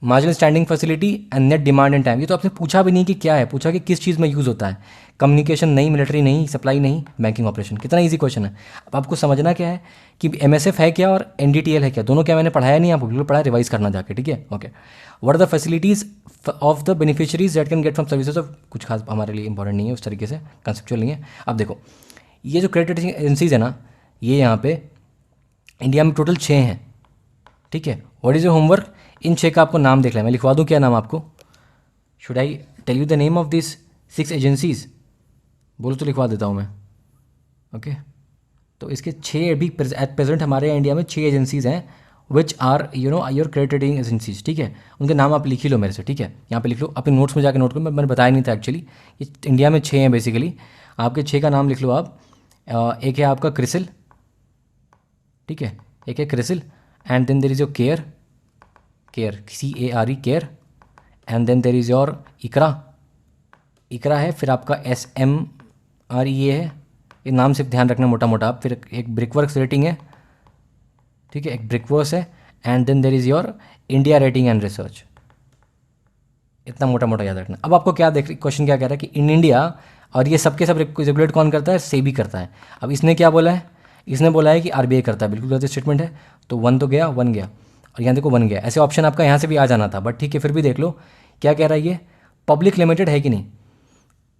marginal standing facility and net demand and time, ये तो आपने पूछा भी नहीं कि क्या है, पूछा कि किस चीज़ में यूज़ होता है। कम्युनिकेशन नहीं, मिलिट्री नहीं, सप्लाई नहीं, बैंकिंग ऑपरेशन। कितना इजी क्वेश्चन है। अब आपको समझना क्या है कि MSF है क्या और NDTL है क्या, दोनों क्या मैंने पढ़ाया नहीं, आपको बिल्कुल पढ़ाया, रिवाइज करना जाके। ठीक है, okay. What are the facilities of the beneficiaries that can get from services of, कुछ खास हमारे लिए इंपॉर्टेंट नहीं है, उस तरीके से कंसेप्चुअल नहीं है। अब देखो ये जो क्रेडिट रेटिंग एजेंसीज है ना, ये यहाँ पे इंडिया में टोटल 6 हैं। ठीक है, व्हाट इज़ योर होमवर्क, इन 6 का आपको नाम देख लें, मैं लिखवा दूँ क्या नाम आपको, should I tell you the name of this 6 agencies, बोलो तो लिखवा देता हूँ मैं। ओके, तो इसके 6 भी एट प्रेजेंट हमारे इंडिया में 6 एजेंसीज हैं which are your credit rating agencies. ठीक है, उनके नाम आप लिख ही लो मेरे से। ठीक है, यहाँ पे लिख लो, अपने नोट्स में जाकर नोट करो, मैंने बताया नहीं था एक्चुअली, ये इंडिया में 6 हैं बेसिकली, आपके 6 का नाम लिख लो आप। एक है आपका क्रिसिल, ठीक है, एक है CRISIL, and then there is your care, CARE care, and then there is your ICRA है, फिर आपका SMRE है, ये नाम सिर्फ ध्यान रखना मोटा मोटा आप। फिर एक ब्रिकवर्क्स रेटिंग है, ठीक है, एक ब्रिकवर्क्स है, and then there is your India rating and research. इतना मोटा मोटा याद रखना। अब आपको क्या देख, क्वेश्चन क्या कह रहा है कि इन इंडिया, और ये सबके सब रेगुलेट कौन करता है, सेबी करता है। अब इसने क्या बोला है, इसने बोला है कि RBI करता है, बिल्कुल गलत स्टेटमेंट है। तो 1 तो गया, 1 गया, और यहाँ देखो 1 गया। ऐसे ऑप्शन आपका यहाँ से भी आ जाना था, बट ठीक है, फिर भी देख लो क्या कह रहा है ये, पब्लिक लिमिटेड है कि नहीं,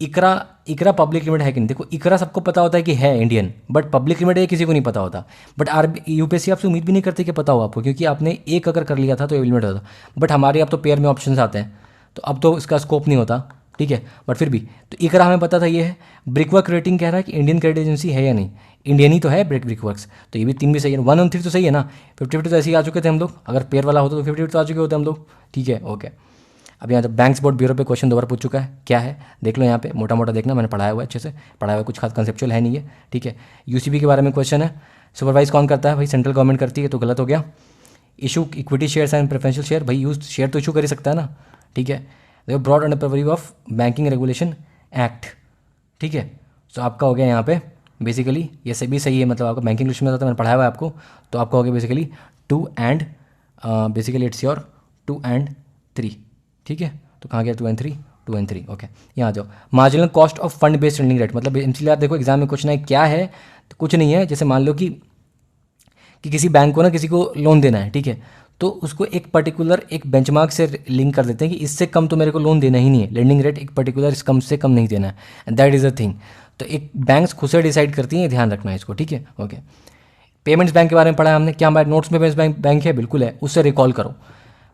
इकरा इकरा पब्लिक लिमिटेड है कि नहीं? देखो इकरा सबको पता होता है कि है इंडियन, बट पब्लिक लिमिटेड किसी को नहीं पता होता। बट यूपीएससी आपसे उम्मीद भी नहीं करती कि पता हो आपको, क्योंकि आपने एक अगर कर लिया था तो लिमिट होता। बट हमारे अब तो पेयर में ऑप्शंस आते हैं, तो अब तो इसका स्कोप नहीं होता, ठीक है। बट फिर भी तो इकरा हमें पता था ये है। ब्रिकवर्क रेटिंग कह रहा है कि इंडियन क्रेडिट एजेंसी है या नहीं, इंडियन ही तो है ब्रिकवर्क्स, तो ये भी 3 भी सही है। 1 और 3 तो सही है ना। 50-50 तो ऐसे ही आ चुके थे हम लोग, अगर पेयर वाला होता तो 50-50 तो आ चुके होते हम लोग, ठीक है ओके। अब यहाँ तो बैंक्स बोर्ड ब्यूरो पे क्वेश्चन दोबारा पूछ चुका है, क्या है देख लो यहाँ पे, मोटा मोटा देखना, मैंने पढ़ाया हुआ है अच्छे से, पढ़ाया हुआ कुछ खास कंसेप्चुअल है नहीं है, ठीक है। यूसीबी के बारे में क्वेश्चन है, सुपरवाइज कौन करता है भाई, सेंट्रल गवर्नमेंट करती है, तो गलत हो गया। Issue equity shares and preferential share, भाई यूज शेयर तो इशू कर ही सकता है ना, ठीक है। देखो broad under purview of banking regulation act, ठीक है। तो आपका हो गया यहाँ पे बेसिकली, ये सभी सही है, मतलब आपका बैंकिंग रेगुलेशन में था, मैंने पढ़ाया हुआ है आपको, तो आपका हो गया basically 2 and basically it's your 2 and 3, ठीक है। तो कहाँ गया 2 एंड 3, 2 एंड 3 ओके। यहाँ आ जाओ, marginal cost of fund based landing rate, मतलब एमसीएलआर देखो एग्जाम में क्वेश्चन है क्या है, तो कुछ नहीं है, जैसे मान लो कि किसी बैंक को ना किसी को लोन देना है, ठीक है, तो उसको एक पर्टिकुलर एक बेंचमार्क से लिंक कर देते हैं कि इससे कम तो मेरे को लोन देना ही नहीं है, लेंडिंग रेट एक पर्टिकुलर इस कम से कम नहीं देना है, and that is a thing. तो एक बैंक्स खुद से डिसाइड करती हैं, ध्यान रखना है इसको, ठीक है ओके। पेमेंट्स बैंक के बारे में पढ़ा है हमने, क्या हमारे नोट्स में पेमेंट्स बैंक है, बिल्कुल है, उससे रिकॉल करो।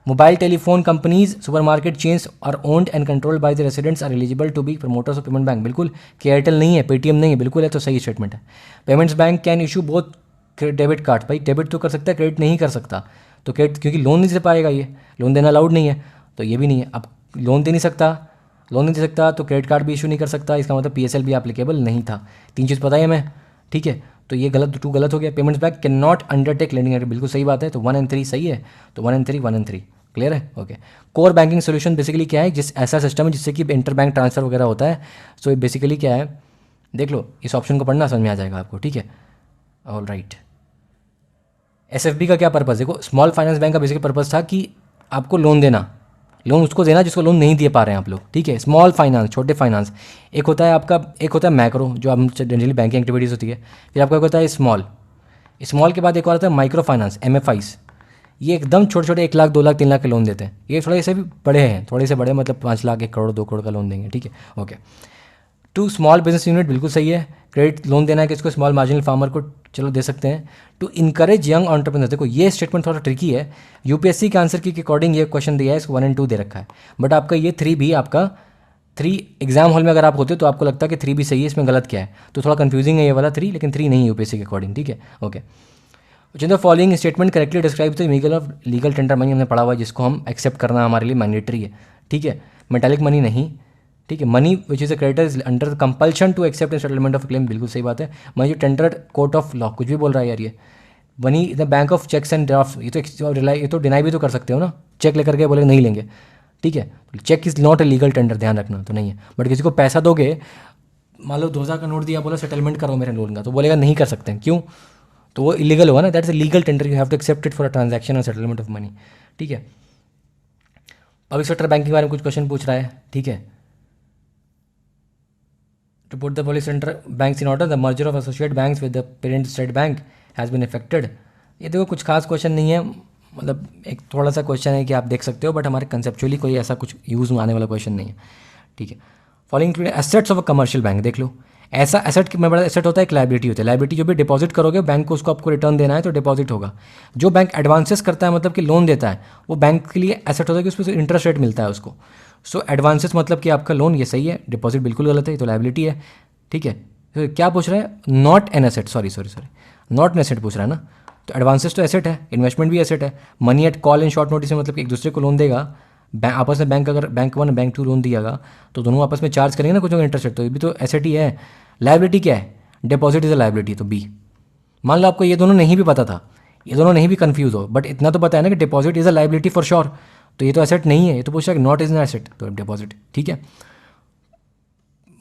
Mobile telephone companies supermarket chains are owned and controlled by the residents are eligible to be promoters of payment bank, बिल्कुल। कि एयरटेल नहीं है, पेटीएम नहीं है, बिल्कुल है, तो सही स्टेटमेंट है। Payments bank can issue both debit card, भाई डेबिट तो कर सकता है, क्रेडिट नहीं कर सकता, तो क्रेडिट क्योंकि लोन नहीं दे पाएगा, ये लोन देना अलाउड नहीं है, तो ये भी नहीं है। अब लोन दे नहीं सकता, लोन नहीं दे सकता तो क्रेडिट कार्ड भी इशू नहीं कर सकता, इसका मतलब पीएसएल भी एप्लीकेबल नहीं था। 3 चीज़ पता है हमें, ठीक है। तो ये गलत, 2 गलत हो गया। Payments bank can not undertake lending at, बिल्कुल सही बात है, तो 1 एंड 3 सही है, तो 1 एंड 3 1 एंड 3 क्लियर है okay. Core banking solution basically क्या है, जिस ऐसा सिस्टम है जिससे कि इंटर बैंक ट्रांसफर वगैरह होता है, सो ये बेसिकली क्या है, देख लो इस ऑप्शन को पढ़ना, समझ में आ जाएगा आपको, ठीक है ऑल राइट। एसएफबी का क्या पर्पज़, देखो स्मॉल फाइनेंस बैंक का बेसिक पर्पज़ था कि आपको लोन देना, लोन उसको देना जिसको लोन नहीं दे पा रहे हैं आप लोग, ठीक है। स्मॉल फाइनेंस, छोटे फाइनेंस, एक होता है आपका, एक होता है मैक्रो जो हम जनरली बैंकिंग एक्टिविटीज़ होती है, फिर आपका एक होता है स्मॉल, स्मॉल के बाद एक और आता है माइक्रो फाइनेंस एमएफआईस, ये एकदम छोटे छोटे 1 लाख 2 लाख 3 लाख के लोन देते हैं, ये थोड़े से भी बड़े हैं, थोड़े से बड़े मतलब 5 लाख 1 करोड़ 2 करोड़ का लोन देंगे, ठीक है okay. To small business unit, बिल्कुल सही है, क्रेडिट लोन देना है किसको, स्मॉल मार्जिनल फार्मर को, चलो दे सकते हैं। टू इनकरेज यंग एंटरप्रेन्योर, देखो ये स्टेटमेंट थोड़ा ट्रिकी है, यूपीएससी के आंसर की अकॉर्डिंग ये क्वेश्चन दिया है, इसको 1 एंड 2 दे रखा है, बट आपका ये 3 भी, आपका 3 एग्जाम हॉल में अगर आप होते तो आपको लगता है कि 3 भी सही है, इसमें गलत क्या है, तो थोड़ा कंफ्यूजिंग है ये वाला 3, लेकिन 3 नहीं है यूपीएससी के अकॉर्डिंग, ठीक है okay. The following statement correctly describe the meaning of legal tender money, हमने पढ़ा हुआ है, जिसको हम एक्सेप्ट करना हमारे लिए मैंडेटरी है, ठीक है। मेटालिक मनी नहीं, ठीक है। Money which is a creditor is under compulsion to accept a settlement of claim, बिल्कुल सही बात है। मनी जो टेंडर्ड कोर्ट ऑफ लॉ, कुछ भी बोल रहा है यार ये। Money the bank of cheques and draft, ये तो डिनाई भी तो कर सकते हो ना, चेक लेकर के बोले नहीं लेंगे, ठीक है। Cheque is not a legal tender, ध्यान रखना, तो नहीं है। बट किसी को पैसा दोगे, मान लो 2000 का नोट दिया, बोला सेटलमेंट करो मेरे लोन का, तो बोलेगा नहीं कर सकते हैं, क्यों, तो वो इलीगल होगा ना, that is a legal tender, you have to accept it for a transaction और सेटलमेंट ऑफ मनी, ठीक है। पब्लिक सेक्टर बैंक के बारे में कुछ क्वेश्चन पूछ रहा है, ठीक है। To put the public sector banks in order, the merger of associate banks with the parent state bank has been effected. ये देखो कुछ खास क्वेश्चन नहीं है, मतलब एक थोड़ा सा क्वेश्चन है कि आप देख सकते हो, बट हमारे कंसेप्चुअली कोई ऐसा कुछ यूज़ में आने वाला क्वेश्चन नहीं है, ठीक है। Following assets of a commercial bank, देख लो, ऐसा एसेट में बड़ा एसेट होता है, एक लाइबिलिटी होता है। लाइबिलिटी जो भी डिपॉजिट करोगे बैंक को, उसको आपको रिटर्न देना है, तो डिपॉजिट होगा। जो बैंक एडवांसेस करता है, मतलब कि लोन देता है, वो बैंक के लिए एसेट होता है कि उस पर इंटरेस्ट रेट मिलता है उसको। सो एडवांसेस मतलब कि आपका लोन, ये सही है, डिपॉजिट बिल्कुल गलत है, तो लाइबिलिटी है, ठीक है। तो क्या पूछ रहा है, not an asset, sorry not an asset पूछ रहा है ना, तो एडवांसेस तो एसेट है, इन्वेस्टमेंट भी एसेट है। Money at call and short notice, मतलब कि एक दूसरे को लोन देगा, आपस में बैंक, अगर बैंक 1 बैंक 2 लोन दियागा तो दोनों आपस में चार्ज करेंगे ना कुछ इंटरेस्ट रेट, तो ये भी तो एसेट ही है। लाइबिलिटी क्या है, डिपॉजिट इज अ लाइबिलिटी, तो बी। मान लो आपको ये दोनों नहीं भी पता था, ये दोनों नहीं भी कंफ्यूज हो, बट इतना तो पता है ना कि deposit is a liability for sure, तो ये तो एसेट नहीं है, ये तो पूछ रहा है नॉट इज एन एसेट, तो डिपॉजिट, ठीक है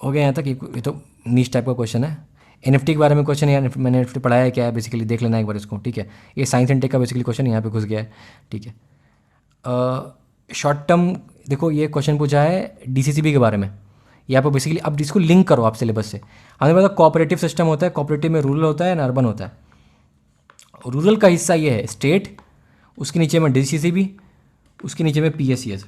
हो गया यहाँ तक। ये तो नीच टाइप का क्वेश्चन है। एनएफटी के बारे में क्वेश्चन है, मैंने एनएफटी पढ़ाया है क्या है, बेसिकली देख लेना एक बार इसको, ठीक है। ये साइंस एंड टेक का बेसिकली क्वेश्चन यहाँ पे घुस गया है, ठीक है। शॉर्ट टर्म, देखो ये क्वेश्चन पूछा है डीसीसीबी के बारे में, यहाँ पर बेसिकली अब इसको लिंक करो आप सिलेबस से। हमें पता कोऑपरेटिव सिस्टम होता है, कोऑपरेटिव में रूरल होता है ना अर्बन होता है। रूरल का हिस्सा ये है स्टेट, उसके नीचे में डीसीसीबी, उसके नीचे में पीएससीएस,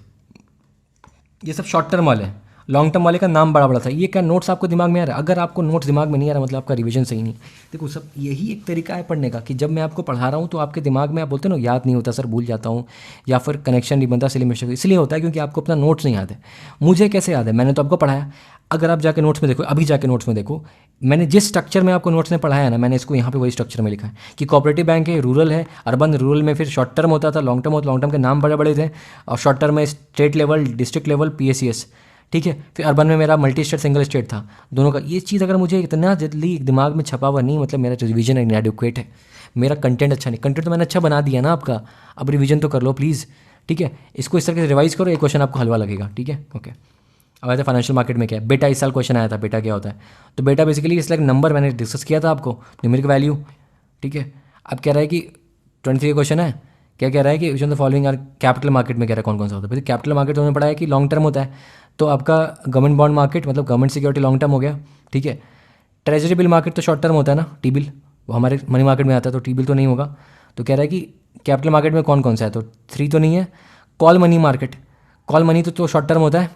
ये सब शॉर्ट टर्म वाले हैं। लॉन्ग टर्म वाले का नाम बड़ा बड़ा था। ये क्या नोट्स आपको दिमाग में आ रहा है? अगर आपको नोट्स दिमाग में नहीं आ रहा मतलब आपका रिवीजन सही नहीं। देखो सब यही एक तरीका है पढ़ने का कि जब मैं आपको पढ़ा रहा हूँ तो आपके दिमाग में आप बोलते हो ना याद नहीं होता सर, भूल जाता हूँ या फिर कनेक्शन नहीं बनता, सिली मिस्टेक इसलिए होता है क्योंकि आपको अपना नोट्स नहीं याद है। मुझे कैसे याद है? मैंने तो आपको पढ़ाया। अगर आप जाके नोट्स में देखो, अभी जाके नोट्स में देखो, मैंने जिस स्ट्रक्चर में आपको नोट्स में पढ़ाया है ना, मैंने इसको यहाँ पे वही स्ट्रक्चर में लिखा है कि कोऑपरेटिव बैंक है, रूरल है, अर्बन, रूरल में फिर शॉर्ट टर्म होता था, लॉन्ग टर्म होता, लॉन्ग टर्म के नाम बड़े बड़े थे, और शॉर्ट टर्म में state level, district level, PACS, ठीक है। फिर अर्बन में मेरा मल्टी स्टेट, सिंगल स्टेट था दोनों का। ये चीज़ अगर मुझे इतना जल्दी दिमाग में छपा हुआ नहीं, मतलब मेरा रिवीजन इनएडिक्वेट है, मेरा कंटेंट अच्छा नहीं। कंटेंट तो मैंने अच्छा बना दिया ना आपका, अब रिवीजन तो कर लो प्लीज़, ठीक है। इसको इस तरह से रिवाइज करो, एक क्वेश्चन आपको हलवा लगेगा, ठीक है, ओके। अब आया था फाइनेंशियल मार्केट में क्या है बेटा, इस साल क्वेश्चन आया था बेटा क्या होता है। तो बेटा बेसिकली इस लाइक नंबर, मैंने डिस्कस किया था आपको, न्यूमेरिक वैल्यू, ठीक है। अब कह रहा है कि 23 का क्वेश्चन है, क्या कह रहा है कि which on the following are capital market में कह रहा है कौन कौन सा होता है। कैपिटल मार्केट तो उन्होंने पढ़ा है कि लॉन्ग टर्म होता है, तो आपका गवर्नमेंट बॉन्ड मार्केट मतलब गवर्नमेंट सिक्योरिटी लॉन्ग टर्म हो गया, ठीक है। ट्रेजरी बिल मार्केट तो शॉर्ट टर्म होता है ना, टी बिल, वो हमारे मनी मार्केट में आता है, तो टी बिल तो नहीं होगा। तो कह रहा है कि कैपिटल मार्केट में कौन कौन सा है, तो 3 तो नहीं है। Call money market, call money तो शॉर्ट टर्म होता है,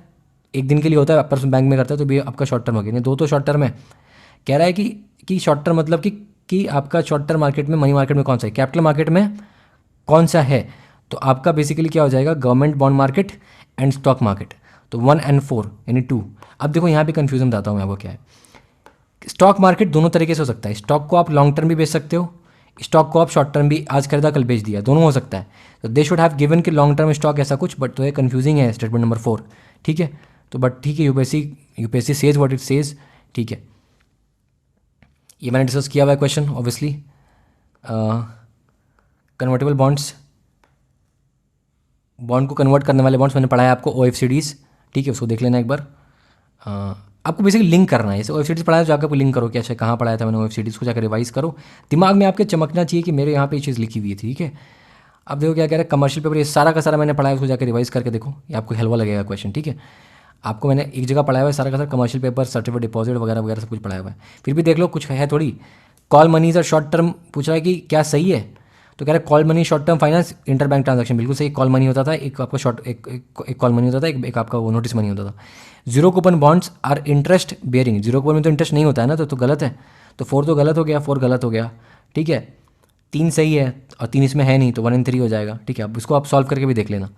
एक दिन के लिए होता है, पर्सन बैंक में करता है, तो भी आपका शॉर्ट टर्म हो गया। नहीं, 2 तो शॉर्ट टर्म है। कह रहा है कि शॉर्ट टर्म मतलब कि आपका शॉर्ट टर्म मार्केट में, मनी मार्केट में कौन सा है, कैपिटल मार्केट में कौन सा है। तो आपका बेसिकली क्या हो जाएगा, government bond market and stock market, तो 1 और 4 यानी 2। अब देखो यहाँ पे कन्फ्यूजन बताता हूँ मैं आपको क्या है। स्टॉक मार्केट दोनों तरीके से हो सकता है, स्टॉक को आप लॉन्ग टर्म भी बेच सकते हो, स्टॉक को आप शॉर्ट टर्म भी आज खरीदा कल बेच दिया, दोनों हो सकता है। तो दे शुड हैव गिवन कि लॉन्ग टर्म स्टॉक ऐसा कुछ, बट तो ये कन्फ्यूजिंग है स्टेटमेंट नंबर 4, ठीक है। तो बट ठीक है, UPSC says what it says, ठीक है। ये मैंने डिस्कस किया हुआ है question obviously. Convertible bonds, bond को कन्वर्ट करने वाले बॉन्ड्स मैंने पढ़ाया आपको, OFCDs, ठीक है, उसको देख लेना एक बार। आपको बेसिकली लिंक करना है, जैसे OFCDs पढ़ाया तो जाकर आपको लिंक करो कि अच्छा कहाँ पढ़ाया था मैंने OFCDs को, जाकर रिवाइज करो, दिमाग में आपके चमकना चाहिए कि मेरे यहाँ पे ये चीज़ लिखी हुई है, ठीक है। अब देखो क्या कह रहा है, कमर्शियल पेपर, ये सारा का सारा मैंने पढ़ाया, उसको जाकर रिवाइज करके देखो, ये आपको हलवा लगेगा क्वेश्चन, ठीक है। आपको मैंने एक जगह पढ़ाया हुआ है सारा का सारा, कमर्शियल पेपर, सर्टिफिकेट डिपॉजिट वगैरह वगैरह सब कुछ पढ़ाया हुआ है, फिर भी देख लो कुछ है थोड़ी। Call money sir short term पूछ रहा है कि क्या सही है, तो कह रहा है call money short term finance inter bank transaction, बिल्कुल सही। कॉल मनी होता था, एक आपका शॉर्ट एक कॉल मनी होता था, एक आपका वो नोटिस मनी होता था। Zero coupon bonds are interest bearing, zero coupon में तो इंटरेस्ट नहीं होता है ना, तो गलत है। तो 4 तो गलत हो गया, 4 गलत हो गया, ठीक है। 3 सही है और 3 इसमें है नहीं, तो 1 और 3 हो जाएगा, ठीक है। अब इसको आप सॉल्व करके भी देख लेना,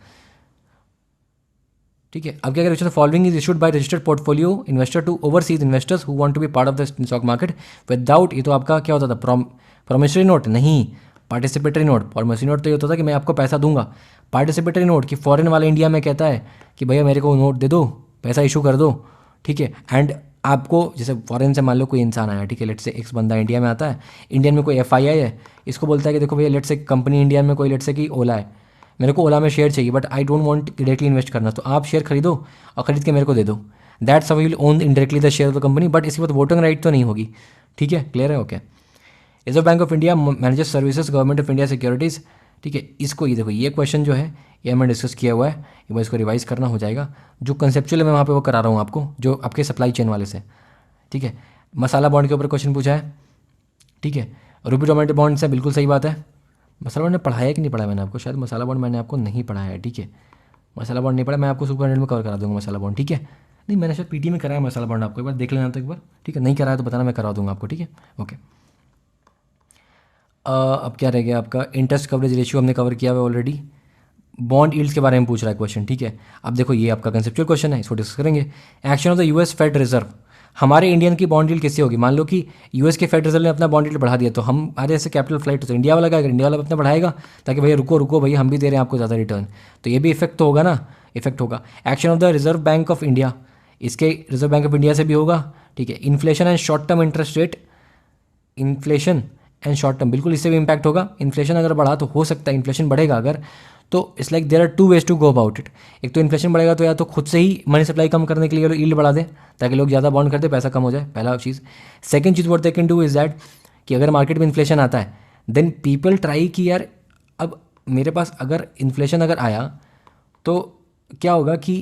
ठीक है। अब क्या करें, following is issued by registered portfolio investor to overseas investors who want to be part of the stock market without, ये तो आपका क्या होता था, प्रोमिसरी नोट नहीं, पार्टिसिपेटरी नोट। प्रोमिसरी नोट तो ये होता था कि मैं आपको पैसा दूंगा, पार्टिसिपेटरी नोट कि फॉरेन वाला इंडिया में कहता है कि भैया मेरे को नोट दे दो, पैसा इशू कर दो, ठीक है। एंड आपको जैसे फॉरेन से मान लो कोई इंसान आया, ठीक है, लेट से एक्स बंदा इंडिया में आता है, इंडियन में कोई FII है, इसको बोलता है कि देखो भैया लेट से कंपनी इंडिया में कोई लेट से कि ओला है, मेरे को ओला में शेयर चाहिए but I don't want directly invest करना, तो आप शेयर खरीदो और खरीद के मेरे को दे दो, that's how you will own indirectly the share of the company, but इसके बाद वोटिंग राइट तो नहीं होगी, ठीक है, क्लियर है, okay. Reserve bank of India manages services government of India securities, ठीक है। इसको ये देखो, ये क्वेश्चन जो है ये मैंने डिस्कस किया हुआ है, एक बार इसको रिवाइज करना हो जाएगा। जो कंसेप्चुअल मैं वहाँ पे वो करा रहा हूँ आपको, जो आपके सप्लाई चेन वाले से, ठीक है। मसाला बॉन्ड के ऊपर क्वेश्चन पूछा है, ठीक है। रूपी डोमेंट बॉन्ड से बिल्कुल सही बात है। मसाला बॉन्ड ने पढ़ाया कि नहीं पढ़ाया मैंने आपको, शायद मसाला बॉन्ड मैंने आपको नहीं पढ़ाया है, ठीक है। मसाला बॉन्ड नहीं पढ़ा, मैं आपको सुपर में कवर करा दूंगा मसाला बॉन्ड, ठीक है। नहीं मैंने शायद PT में कराया मसाला बॉन्ड, आपको एक बार देख लेना तो एक बार, ठीक है। नहीं कराया तो बताना, मैं करा दूंगा आपको, ठीक है, ओके। अब क्या रह गया आपका, इंटरेस्ट कवरेज रेशियो हमने कवर किया हुआ ऑलरेडी। बॉन्ड यील्ड्स के बारे में पूछ रहा है क्वेश्चन, ठीक है। अब देखो ये आपका कंसेप्चुअल क्वेश्चन है, इसको डिस्कस करेंगे। Action of the US Fed Reserve, हमारे इंडियन की बॉन्ड यील्ड किससे होगी, मान लो कि US के फेड रिजर्व ने अपना बॉन्ड यील्ड बढ़ा दिया, तो हमारे ऐसे कैपिटल फ्लाइट तो इंडिया वाला क्या, इंडिया वाला अपना बढ़ाएगा ताकि भैया रुको रुको भैया हम भी दे रहे हैं आपको ज़्यादा रिटर्न, तो ये भी इफेक्ट तो होगा ना, इफेक्ट होगा। Action of the reserve bank of India, इसके रिजर्व बैंक ऑफ इंडिया से भी होगा, ठीक है। Inflation and short term interest rate, inflation and short term, बिल्कुल इससे भी इम्पैक्ट होगा। इन्फ्लेशन अगर बढ़ा तो हो सकता है इन्फ्लेशन बढ़ेगा अगर, तो it's like there are 2 ways to go about it. एक तो इन्फ्लेशन बढ़ेगा तो या तो खुद से ही मनी सप्लाई कम करने के लिए लोग यील्ड बढ़ा दें ताकि लोग ज़्यादा बॉन्ड करते, पैसा कम हो जाए, पहला चीज़। सेकंड चीज़ what they can do is that कि अगर मार्केट में इन्फ्लेशन आता है देन पीपल ट्राई कि यार अब मेरे पास अगर इन्फ्लेशन अगर आया तो क्या होगा कि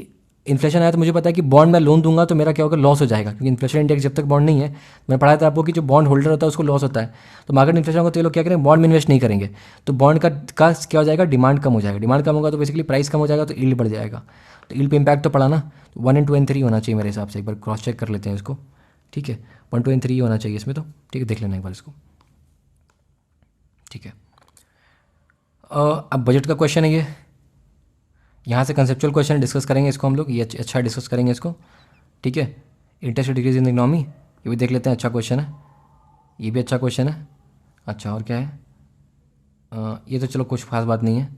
इन्फ्लेशन आया तो मुझे पता है कि बॉन्ड मैं लोन दूंगा तो मेरा क्या होगा, लॉस हो जाएगा, क्योंकि इन्फ्लेशन इंडेक्स जब तक बॉन्ड नहीं है, मैंने पढ़ाया था आपको कि जो बॉन्ड होल्डर होता है उसको लॉस होता है। तो मार्केट इन्फ्लेशन होगा तो ये लोग क्या करेंगे, बॉन्ड में इन्वेस्ट नहीं करेंगे, तो बॉन्ड का क्या हो जाएगा, डिमांड कम हो जाएगा, डिमांड कम होगा तो बेसिकली प्राइस कम हो जाएगा, तो यील्ड बढ़ जाएगा, तो यील्ड पे इम्पैक्ट तो पड़ा ना। तो 1 and 2 and 3 होना चाहिए मेरे हिसाब से, एक बार क्रॉस चेक कर लेते हैं इसको, ठीक है, 1 2 and 3 होना चाहिए इसमें, तो ठीक है देख लेना एक बार इसको, ठीक है। अब बजट का क्वेश्चन है ये, यहाँ से कंसेप्चुअल क्वेश्चन डिस्कस करेंगे इसको हम लोग, ये अच्छा डिस्कस करेंगे इसको, ठीक है। इंटरेस्ट डिक्रीज इन इकोनॉमी, ये भी देख लेते हैं, अच्छा क्वेश्चन है, ये भी अच्छा क्वेश्चन है। अच्छा और क्या है, ये तो चलो कुछ खास बात नहीं है,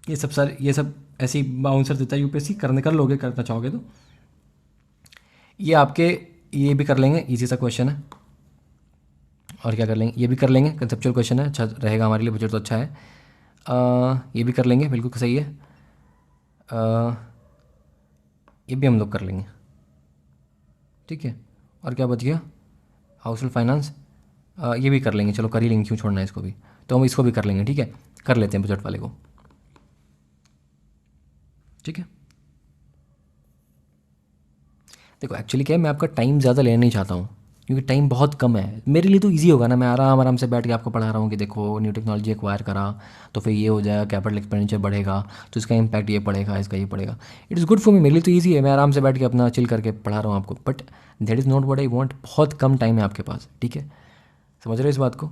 ये सब ऐसी बाउंसर देता है यूपीएससी, करने कर लोगे करना चाहोगे तो। ये आपके ये भी कर लेंगे, इजी सा क्वेश्चन है। और क्या कर लेंगे, ये भी कर लेंगे, कंसेप्चुअल क्वेश्चन है, अच्छा रहेगा हमारे लिए, बजट तो अच्छा है। ये भी कर लेंगे, बिल्कुल सही है। ये भी हम लोग कर लेंगे, ठीक है। और क्या बच गया, हाउस होल्ड फाइनेंस, ये भी कर लेंगे, चलो कर ही लेंगे, क्यों छोड़ना है इसको भी, तो हम इसको भी कर लेंगे, ठीक है, कर लेते हैं बजट वाले को, ठीक है। देखो एक्चुअली क्या है, मैं आपका टाइम ज़्यादा लेना नहीं चाहता हूँ, क्योंकि टाइम बहुत कम है मेरे लिए, तो इजी होगा ना, मैं आराम से बैठ के आपको पढ़ा रहा हूँ कि देखो न्यू टेक्नोलॉजी एक्वायर करा तो फिर ये हो जाएगा, कैपिटल एक्सपेंडिचर बढ़ेगा तो इसका इम्पैक्ट ये पड़ेगा, इसका ये पड़ेगा। It is good for me, मेरे लिए तो ईजी है, मैं आराम से बैठ के अपना चिल करके पढ़ा रहा हूँ आपको, but that is not what I want, बहुत कम टाइम है आपके पास, ठीक है, समझ रहे हो इस बात को।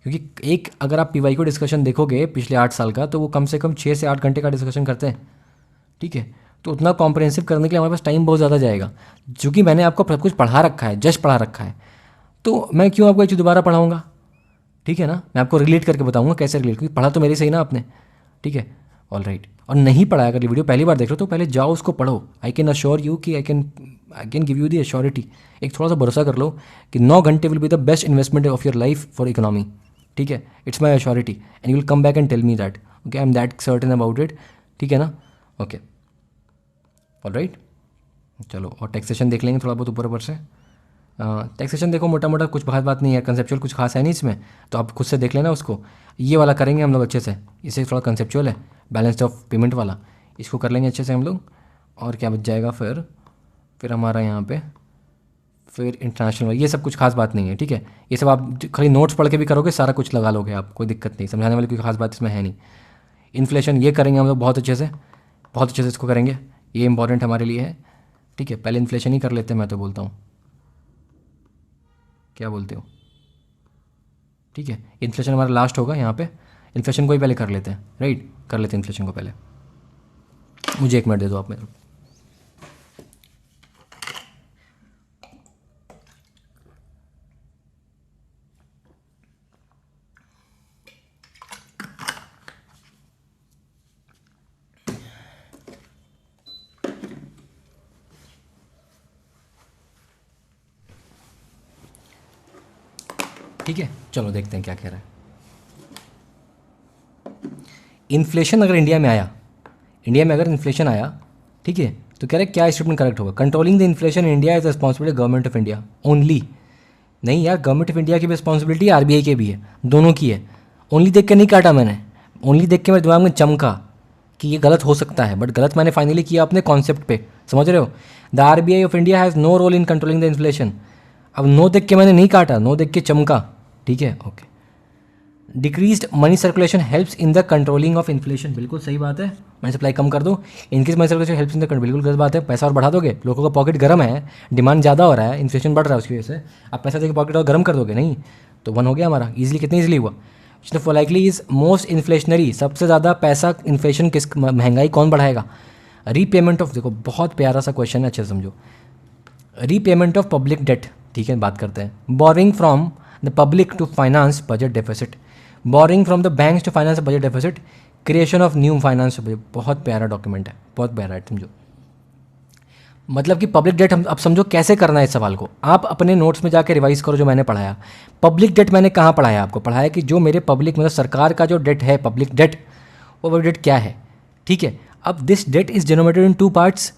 क्योंकि एक अगर आप पीवाई को डिस्कशन देखोगे पिछले 8 साल का, तो वो कम से कम 6 से 8 घंटे का डिस्कशन करते हैं, ठीक है। तो उतना कॉम्प्रहेंसिव करने के लिए हमारे पास टाइम बहुत ज़्यादा जाएगा, चूँकि मैंने आपको सब कुछ पढ़ा रखा है, जस्ट पढ़ा रखा है, तो मैं क्यों आपको ये चीज़ दोबारा पढ़ाऊँगा, ठीक है ना। मैं आपको रिलेट करके बताऊँगा कैसे रिलेट, क्योंकि पढ़ा तो मेरे सही ना आपने, ठीक है, ऑल राइट। और नहीं पढ़ा, अगर ये वीडियो पहली बार देख रहे हो तो पहले जाओ उसको पढ़ो, आई कैन अश्योर यू कि I can give you the assurity, एक थोड़ा सा भरोसा कर लो कि 9 घंटे will be the best investment of your life for economy, ठीक है, it's my assurity and you will come back and tell me that, okay, I am that certain about it, ठीक है ना, ओके, ऑल राइट। चलो और टैक्सेशन देख लेंगे थोड़ा बहुत ऊपर ऊपर से। टैक्सेशन देखो मोटा मोटा कुछ खास बात नहीं है, कंसेप्चुअल कुछ खास है नहीं इसमें, तो आप खुद से देख लेना उसको, ये वाला करेंगे हम लोग अच्छे से, इसे थोड़ा कंसेप्चुअल है, बैलेंस ऑफ पेमेंट वाला, इसको कर लेंगे अच्छे से हम लोग। और क्या बच जाएगा फिर हमारा यहाँ पे, फिर इंटरनेशनल, ये सब कुछ खास बात नहीं है, ठीक है, ये सब आप खाली नोट्स पढ़ के भी करोगे, सारा कुछ लगा लोगे आप, कोई दिक्कत नहीं, समझाने वाली कोई खास बात इसमें है नहीं। इन्फ्लेशन ये करेंगे हम लोग बहुत अच्छे से इसको करेंगे, ये इंपॉर्टेंट हमारे लिए है, ठीक है। पहले इन्फ्लेशन ही कर लेते हैं, मैं तो बोलता हूँ, क्या बोलते हो, ठीक है, इन्फ्लेशन हमारा लास्ट होगा यहाँ पे, इन्फ्लेशन को ही पहले कर लेते हैं, राइट, कर लेते हैं इन्फ्लेशन को पहले, मुझे 1 मिनट दे दो आप मेरे। ठीक है, चलो देखते हैं क्या कह रहा है। इन्फ्लेशन अगर इंडिया में अगर इन्फ्लेशन आया, ठीक है, तो कह रहे क्या स्टेटमेंट करेक्ट होगा, controlling the inflation in India is responsibility government of India only. नहीं यार, गवर्नमेंट ऑफ इंडिया की भी रिस्पॉन्सिबिलिटी आरबीआई के भी है, दोनों की है। ओनली देख के नहीं काटा मैंने, ओनली देख के मेरे दिमाग में चमका कि ये गलत हो सकता है, बट गलत मैंने फाइनली किया अपने कॉन्सेप्ट पे, समझ रहे हो। The RBI of India has no role in controlling the inflation. अब नो देख के मैंने नहीं काटा, नो देख के चमका, ठीक है, okay. Decreased money circulation helps in the controlling of inflation, बिल्कुल सही बात है, मनी सप्लाई कम कर दो, increase money circulation helps in the control, बिल्कुल गलत बात है, पैसा और बढ़ा दोगे, लोगों का पॉकेट गर्म है, डिमांड ज़्यादा हो रहा है, इन्फ्लेशन बढ़ रहा है, उसकी वजह से आप पैसा देकर पॉकेट और गर्म कर दोगे, नहीं तो 1 हो गया हमारा ईजिली, कितनी ईजिली हुआ। For likely is most inflationary, सबसे ज़्यादा पैसा इन्फ्लेशन किस, महंगाई कौन बढ़ाएगा। रीपेमेंट ऑफ, देखो बहुत प्यारा सा क्वेश्चन है, अच्छे से समझो, रीपेमेंट ऑफ पब्लिक डेट, ठीक है, बात करते हैं। Borrowing from the public to finance budget deficit, borrowing from the banks to finance budget deficit, creation of new finance, बहुत प्यारा डॉक्यूमेंट है, बहुत प्यारा है, समझो। मतलब कि पब्लिक डेट, हम अब समझो कैसे करना है इस सवाल को, आप अपने नोट्स में जाके रिवाइज करो जो मैंने पढ़ाया। पब्लिक डेट मैंने कहाँ पढ़ाया, आपको पढ़ाया कि जो मेरे पब्लिक मतलब सरकार का जो डेट है, पब्लिक डेट, वो पब्लिक डेट क्या है, ठीक है। अब this debt is denominated in 2 parts,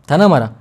था ना हमारा,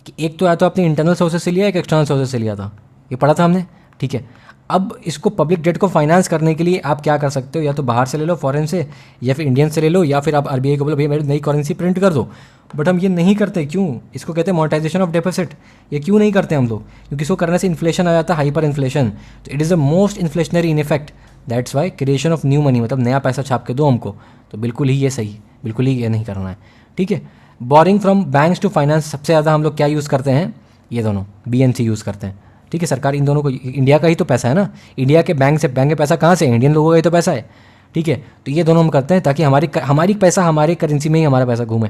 कि एक तो या तो आपने इंटरनल सोर्सेज से लिया, एक एक्सटर्नल सोर्सेज से लिया था, ये पढ़ा था हमने, ठीक है। अब इसको पब्लिक डेट को फाइनेंस करने के लिए आप क्या कर सकते हो, या तो बाहर से ले लो फॉरेन से, या फिर इंडियन से ले लो, या फिर आप आरबीआई को बोलो भैया मेरी नई करेंसी प्रिंट कर दो। बट हम ये नहीं करते, क्यों? इसको कहते हैं मोनेटाइजेशन ऑफ डेफिसिट। ये क्यों नहीं करते हम लोग? क्योंकि इसको करने से इन्फ्लेशन आ जाता है, हाइपर इन्फ्लेशन। तो it is the most inflationary in effect, that's why creation of new money, मतलब नया पैसा छाप के दो हमको। तो बिल्कुल ही ये सही, बिल्कुल ही ये नहीं करना है, ठीक है। Borrowing from banks to finance, सबसे ज़्यादा हम लोग क्या यूज़ करते हैं? ये दोनों बीएनसी यूज़ करते हैं, ठीक है। सरकार इन दोनों को, इंडिया का ही तो पैसा है ना, इंडिया के बैंक से, बैंक के पैसा कहाँ से है? इंडियन लोगों का ही तो पैसा है, ठीक है। तो ये दोनों हम करते हैं ताकि हमारी पैसा हमारे करेंसी में ही हमारा पैसा घूमे,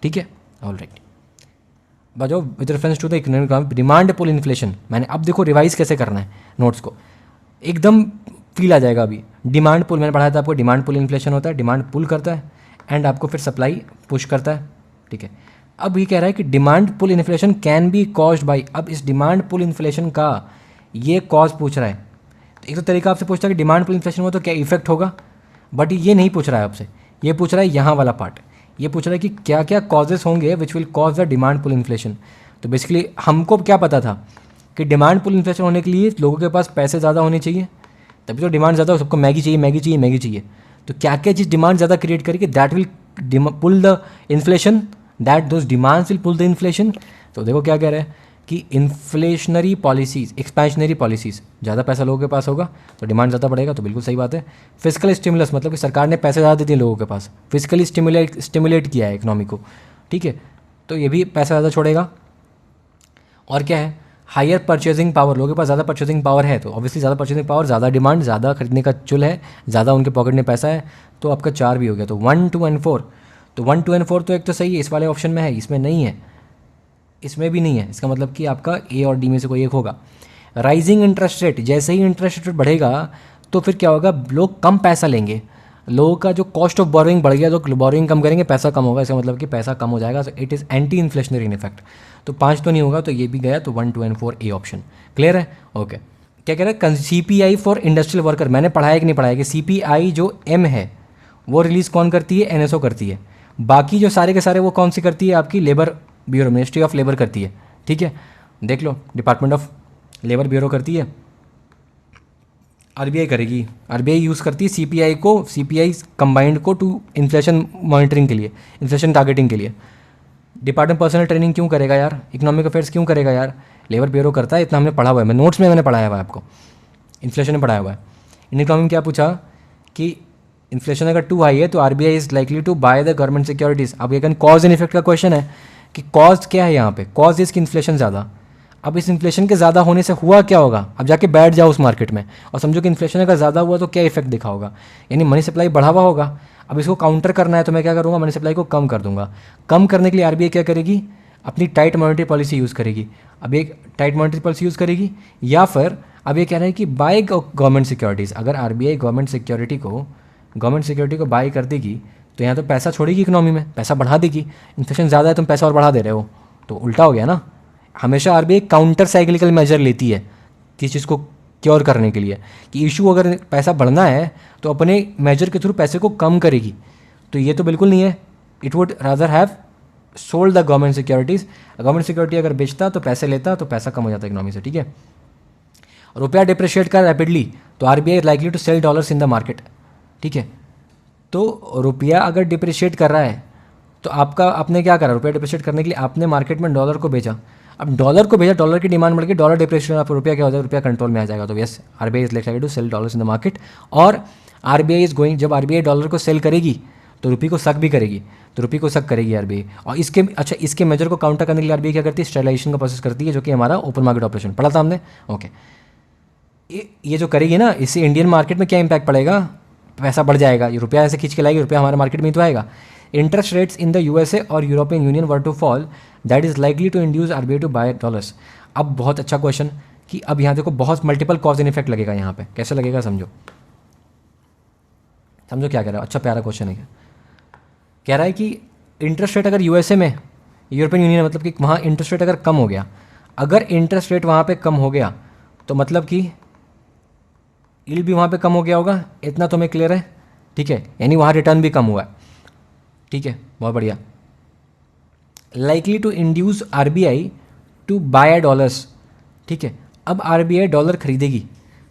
ठीक है। ऑल राइट, बजाओ with reference to the economic demand pull inflation. मैंने अब देखो रिवाइज कैसे करना है नोट्स को, एकदम फील आ जाएगा अभी। डिमांड पुल मैंने पढ़ाया था आपको, डिमांड पुल इन्फ्लेशन होता है, डिमांड पुल करता है एंड आपको फिर सप्लाई पुश करता है, ठीक है। अब ये कह रहा है कि demand pull inflation can be caused by, अब इस डिमांड पुल इन्फ्लेशन का ये कॉज पूछ रहा है। तो एक तो तरीका आपसे पूछता है कि डिमांड पुल इन्फ्लेशन में तो क्या इफेक्ट होगा, बट ये नहीं पूछ रहा है आपसे, ये पूछ रहा है यहाँ वाला पार्ट, ये पूछ रहा है कि क्या क्या कॉजेस होंगे which will cause the demand pull inflation. तो बेसिकली हमको क्या पता था कि डिमांड पुल इन्फ्लेशन होने के लिए लोगों के पास पैसे ज़्यादा होने चाहिए, तभी तो डिमांड ज़्यादा हो, सबको मैगी चाहिए मैगी चाहिए मैगी चाहिए। तो क्या क्या चीज़ डिमांड ज़्यादा क्रिएट करेगी, that will pull the inflation, that those demands will pull the inflation. तो देखो क्या कह रहे हैं कि इन्फ्लेशनरी पॉलिसीज़, एक्सपेंशनरी पॉलिसीज़, ज़्यादा पैसा लोगों के पास होगा तो डिमांड ज़्यादा बढ़ेगा, तो बिल्कुल सही बात है। फिजिकल स्टिमुलस, मतलब कि सरकार ने पैसे ज़्यादा दे दिए लोगों के पास, फिजिकली स्टिमुलेट किया है इकोनॉमी को, ठीक है, तो ये भी पैसा ज़्यादा छोड़ेगा। और क्या है, हायर परचेजिंग पावर, लोगों के पास ज़्यादा परचेजिंग पावर है तो ऑब्वियसली ज़्यादा परचेजिंग पावर, ज़्यादा डिमांड, ज़्यादा खरीदने का चुल है, ज़्यादा उनके पॉकेट में पैसा है, तो आपका 4 भी हो गया। तो 1, 2 एंड 4, तो 1, 2 एंड 4 तो एक तो सही है, इस वाले ऑप्शन में है, इसमें नहीं है, इसमें भी नहीं है, इसका मतलब कि आपका ए और डी में से कोई एक होगा। राइजिंग इंटरेस्ट रेट, जैसे ही इंटरेस्ट रेट बढ़ेगा तो फिर क्या होगा, लोग कम पैसा लेंगे, लोगों का जो कॉस्ट ऑफ बोरोइंग बढ़ गया तो बोरोइंग कम करेंगे, पैसा कम होगा, इसका मतलब कि पैसा कम हो जाएगा। सो it is anti inflationary in effect. तो 5 तो नहीं होगा, तो ये भी गया, तो 1, 2 एंड 4 ए ऑप्शन। क्लियर है? ओके। क्या कह रहा है, CPI फॉर इंडस्ट्रियल वर्कर, मैंने पढ़ाया कि नहीं पढ़ाया कि CPI जो M है वो रिलीज़ कौन करती है, NSO करती है, बाकी जो सारे के सारे वो कौन सी करती है, आपकी labour bureau, ministry of labour करती है, ठीक है, देख लो, डिपार्टमेंट ऑफ लेबर ब्यूरो करती है, आरबीआई करेगी, आरबीआई यूज़ करती है सीपीआई को, सीपीआई कंबाइंड को टू इन्फ्लेशन मॉनिटरिंग के लिए, इन्फ्लेशन टारगेटिंग के लिए। डिपार्टमेंट पर्सनल ट्रेनिंग क्यों करेगा यार, इकोनॉमिक अफेयर्स क्यों करेगा यार, लेबर ब्यूरो करता है, इतना हमने पढ़ा हुआ है, मैं नोट्स में मैंने पढ़ाया हुआ है आपको, इन्फ्लेशन में पढ़ाया हुआ है। इन इकोनॉमी में क्या पूछा कि इन्फ्लेशन अगर टू हाई है तो RBI is likely to buy the government securities. अब ये कॉज एंड इफेक्ट का क्वेश्चन है कि कॉज क्या है यहाँ पे, कॉज इज की इन्फ्लेशन ज़्यादा। अब इस इन्फ्लेशन के ज़्यादा होने से हुआ क्या होगा, अब जाके बैठ जाओ उस मार्केट में और समझो कि इन्फ्लेशन अगर ज़्यादा हुआ तो क्या इफेक्ट दिखा होगा, यानी मनी सप्लाई बढ़ा हुआ होगा। अब इसको काउंटर करना है तो मैं क्या करूँगा, मनी सप्लाई को कम कर दूंगा। कम करने के लिए आरबीआई क्या करेगी, अपनी टाइट मॉनेटरी पॉलिसी यूज़ करेगी। अब एक टाइट मॉनेटरी पॉलिसी यूज़ करेगी, या फिर अब ये कह रहे हैं कि बाय गवर्नमेंट सिक्योरिटीज़। अगर आरबीआई गवर्नमेंट सिक्योरिटी को बाय कर देगी तो यहाँ तो पैसा छोड़ेगी इकोनॉमी में, पैसा बढ़ा देगी। इन्फ्लेशन ज़्यादा है, तुम पैसा और बढ़ा दे रहे हो, तो उल्टा हो गया ना। हमेशा आरबीआई काउंटर साइक्लिकल मेजर लेती है किसी चीज़ को क्योर करने के लिए, कि इशू अगर पैसा बढ़ना है तो अपने मेजर के थ्रू पैसे को कम करेगी। तो ये तो बिल्कुल नहीं है, it would rather have sold the government securities. Government security अगर बेचता तो पैसे लेता तो पैसा कम हो जाता इकोनॉमी से, ठीक है। रुपया डिप्रिशिएट कर रैपिडली तो RBI is likely to sell dollars in the market, ठीक है। तो रुपया अगर डिप्रिशिएट कर रहा है तो आपने क्या करा, रुपया डिप्रिशिएट करने के लिए आपने मार्केट में डॉलर को बेचा। अब डॉलर को भेजा, डॉलर की डिमांड बढ़ गई, डॉलर डिप्रिशिएशन, आपको रुपया क्या हो जाएगा, रुपया कंट्रोल में आ जाएगा। तो yes, RBI is likely to sell dollars in the market. और आरबीआई इज गोइंग, जब आरबीआई डॉलर को सेल करेगी तो रुपये को सक भी करेगी, तो रुपये को सक करेगी आरबीआई। और इसके मेजर को काउंटर करने के लिए आरबीआई क्या करती है, स्टेबलाइजेशन का प्रोसेस करती है, जो कि हमारा ओपन मार्केट ऑपरेशन पढ़ा था हमने, ओके। ये जो करेगी ना, इससे इंडियन मार्केट में क्या इंपैक्ट पड़ेगा, पैसा बढ़ जाएगा, ये रुपया ऐसे खींच के लाएगी, रुपया हमारे मार्केट में ही तो आएगा। Interest rates in the USA और European union were to fall, that is likely to induce RBI to buy dollars. अब बहुत अच्छा क्वेश्चन कि अब यहाँ देखो बहुत मल्टीपल कॉज एंड इफेक्ट लगेगा यहाँ पे, कैसे लगेगा समझो क्या कह रहा है, अच्छा प्यारा क्वेश्चन है। कह रहा है कि इंटरेस्ट रेट अगर यूएसए में, यूरोपियन यूनियन, मतलब कि वहाँ इंटरेस्ट रेट अगर कम हो गया, अगर इंटरेस्ट रेट वहाँ पे कम हो गया तो मतलब कि यील्ड भी वहाँ पे कम हो गया होगा, इतना तो हमें क्लियर है, ठीक है, यानी वहाँ रिटर्न भी कम हुआ है, ठीक है, बहुत बढ़िया। Likely to induce RBI to buy dollars, ठीक है। अब आरबीआई डॉलर खरीदेगी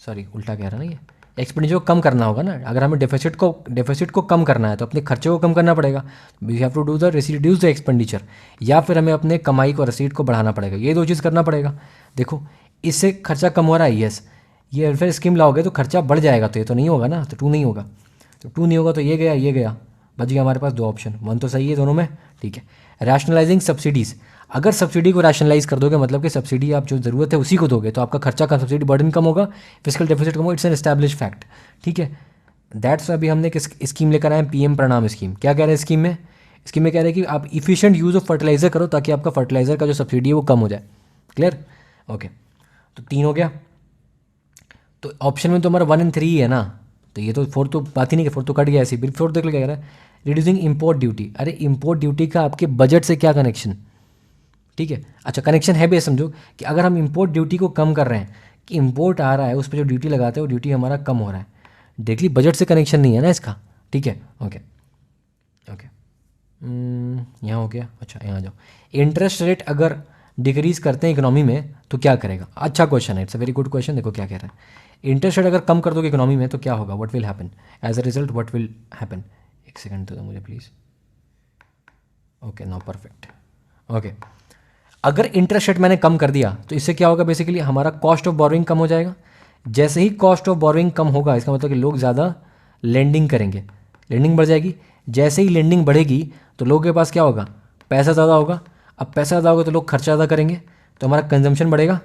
सॉरी उल्टा कह रहा ना, ये एक्सपेंडिचर को कम करना होगा ना। अगर हमें डेफिसिट को कम करना है तो अपने खर्चे को कम करना पड़ेगा, we have to do the reduce the expenditure, या फिर हमें अपने कमाई को रसीद को बढ़ाना पड़ेगा, ये दो चीज़ करना पड़ेगा। देखो इससे खर्चा कम हो रहा है, यस, ये वेलफेयर स्कीम लाओगे तो खर्चा बढ़ जाएगा, तो ये तो नहीं होगा ना, तो 2 नहीं होगा, तो 2 नहीं होगा तो ये गया, बच गया हमारे पास 2 ऑप्शन, 1 तो सही है दोनों में, ठीक है। रैशनलाइजिंग सब्सिडीज़, अगर सब्सिडी को रैशनलाइज कर दोगे मतलब कि सब्सिडी आप जो ज़रूरत है उसी को दोगे तो आपका खर्चा का सब्सिडी बर्डन कम होगा, फिजिकल डेफिसिट कम होगा, इट्स एन एस्टैब्लिश फैक्ट, ठीक है। दैट्स अभी हमने किस स्कीम लेकर आए हैं, पीएम प्रणाम स्कीम। क्या कह रहे हैं स्कीम में कह रहे हैं कि आप इफिशिएंट यूज़ ऑफ फर्टिलाइजर करो ताकि आपका फर्टिलाइजर का जो सब्सिडी है वो कम हो जाए। क्लियर, ओके, तो 3 हो गया। तो ऑप्शन में तो हमारा 1 और 3 है ना, तो ये तो 4 तो बात ही नहीं, 4 तो कट गया ऐसे। फिर 4 देख लो क्या कह रहा है, रिड्यूसिंग इंपोर्ट ड्यूटी। अरे इंपोर्ट ड्यूटी का आपके बजट से क्या कनेक्शन, ठीक है। अच्छा कनेक्शन है भी, समझो कि अगर हम इंपोर्ट ड्यूटी को कम कर रहे हैं, कि इंपोर्ट आ रहा है उस पर जो ड्यूटी लगाते हैं वो ड्यूटी हमारा कम हो रहा है, डायरेक्टली बजट से कनेक्शन नहीं है ना इसका, ठीक है। ओके ओके, यहाँ हो गया। अच्छा यहाँ जाओ, इंटरेस्ट रेट अगर डिक्रीज करते हैं इकोनॉमी में तो क्या करेगा। अच्छा क्वेश्चन है, it's a very good question. देखो क्या कह रहा है, इंटरेस्ट रेट अगर कम कर दोगे इकोनॉमी में तो क्या होगा, what will happen as a result, what will happen. एक सेकंड दो मुझे please. Okay now perfect. Okay, अगर इंटरेस्ट रेट मैंने कम कर दिया तो इससे क्या होगा, बेसिकली हमारा कॉस्ट ऑफ बोरोइंग कम हो जाएगा। जैसे ही कॉस्ट ऑफ बोरोइंग कम होगा इसका मतलब कि लोग ज़्यादा लेंडिंग करेंगे, लेंडिंग बढ़ जाएगी। जैसे ही लेंडिंग बढ़ेगी तो लोगों के पास क्या होगा, पैसा ज़्यादा होगा। अब पैसा ज़्यादा होगा तो लोग खर्चा ज़्यादा करेंगे, तो हमारा कंजम्पशन बढ़ेगा,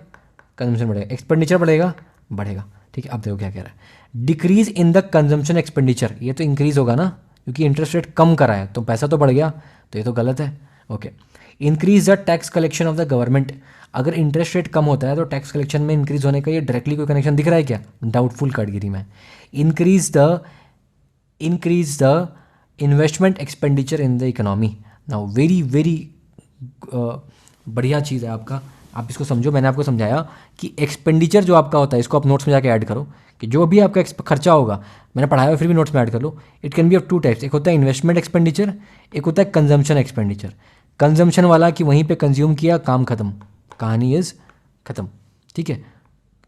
एक्सपेंडिचर बढ़ेगा, ठीक है। अब देखो क्या कह रहा है, decrease in the consumption expenditure, ये तो इंक्रीज होगा ना क्योंकि इंटरेस्ट रेट कम करा है तो पैसा तो बढ़ गया, तो ये तो गलत है। Okay, increase the tax collection of the government, अगर इंटरेस्ट रेट कम होता है तो टैक्स कलेक्शन में इंक्रीज होने का ये डायरेक्टली कोई कनेक्शन दिख रहा है क्या, डाउटफुल कैटेगरी में। Increase the investment expenditure in the economy. Now very बढ़िया चीज़ है आपका, आप इसको समझो। मैंने आपको समझाया कि एक्सपेंडिचर जो आपका होता है, इसको आप नोट्स में जाके ऐड करो कि जो भी आपका खर्चा होगा, मैंने पढ़ाया हुआ फिर भी नोट्स में ऐड कर लो। It can be of 2 types, एक होता है इन्वेस्टमेंट एक्सपेंडिचर, एक होता है कंजम्पशन एक्सपेंडिचर। कंजम्पशन वाला कि वहीं पे कंज्यूम किया, काम खत्म, कहानी इज़ खत्म, ठीक है,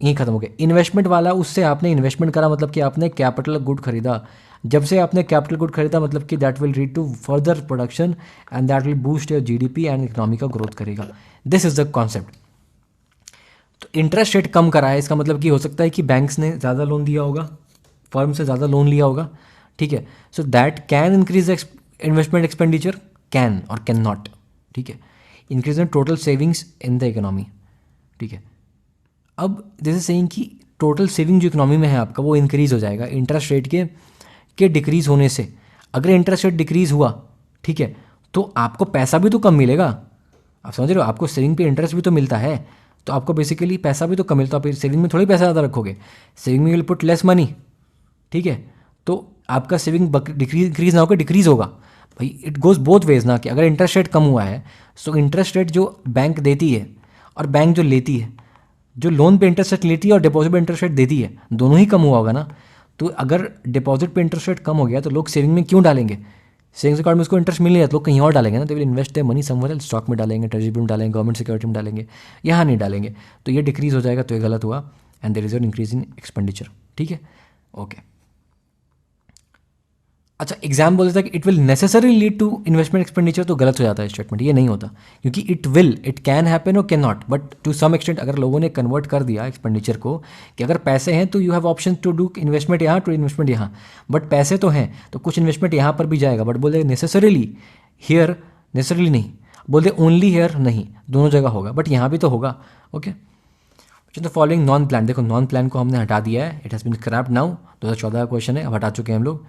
यहीं खत्म हो गया। इन्वेस्टमेंट वाला, उससे आपने इन्वेस्टमेंट करा मतलब कि आपने कैपिटल गुड खरीदा। जब से आपने कैपिटल गुड खरीदा मतलब कि that will lead to further production and that will boost your GDP and economy का ग्रोथ करेगा। This is the concept. तो इंटरेस्ट रेट कम करा है इसका मतलब कि हो सकता है कि बैंक्स ने ज़्यादा लोन दिया होगा, फर्म से ज़्यादा लोन लिया होगा, ठीक है। So that can increase investment expenditure, can और कैन नॉट, ठीक है। Increase in total savings in the economy, ठीक है। अब जैसे सेइंग कि टोटल सेविंग जो इकोनॉमी में है आपका वो इंक्रीज़ हो जाएगा इंटरेस्ट रेट के डिक्रीज़ होने से। अगर इंटरेस्ट रेट डिक्रीज़ हुआ, ठीक है, तो आपको पैसा भी तो कम मिलेगा। आप समझ रहे हो, आपको सेविंग पे इंटरेस्ट भी तो मिलता है, तो आपको बेसिकली पैसा भी तो कम मिलता है। आप सेविंग में थोड़ी पैसा ज़्यादा रखोगे, सेविंग में विल पुट लेस मनी, ठीक है। तो आपका सेविंग इंक्रीज ना होकर डिक्रीज़ होगा। भाई इट गोज़ बोथ वेज ना, कि अगर इंटरेस्ट रेट कम हुआ है सो इंटरेस्ट रेट जो बैंक देती है और बैंक जो लेती है, जो लोन पे इंटरेस्ट रेट लेती है और डिपॉजिट पे इंटरेस्ट रेट देती है, दोनों ही कम हुआ होगा ना। तो अगर डिपॉजिट पे इंटरेस्ट रेट कम हो गया तो लोग सेविंग में क्यों डालेंगे, सेविंग्स अकाउंट में उसको इंटरेस्ट मिल रहा है तो लोग कहीं और डालेंगे ना। They will invest their money somewhere else, stock में डालेंगे, ट्रेजरी में डालेंगे, गवर्नमेंट सिक्योरिटी में डालेंगे, यहाँ नहीं डालेंगे। तो ये डिक्रीज हो जाएगा, तो ये गलत हुआ and there is an increase in expenditure, ठीक है। ओके, अच्छा एग्जाम बोल देता है कि it will necessary lead to investment expenditure, तो गलत हो जाता है स्टेटमेंट, ये नहीं होता, क्योंकि इट कैन हैपन और can not, but to some extent अगर लोगों ने कन्वर्ट कर दिया एक्सपेंडिचर को कि अगर पैसे हैं तो you have option to do investment यहाँ, टू इन्वेस्टमेंट यहाँ, बट पैसे तो हैं तो कुछ इन्वेस्टमेंट यहाँ पर भी जाएगा, बट बोले नेसेसरीली हियर, नेसेसरीली नहीं, बोले ओनली हियर नहीं, दोनों जगह होगा, बट यहाँ भी तो होगा। ओके, तो फॉलोइंग नॉन प्लान, देखो नॉन प्लान को हमने हटा दिया है, it has been scrapped now, 2014 का क्वेश्चन है, अब हटा चुके हैं हम लोग,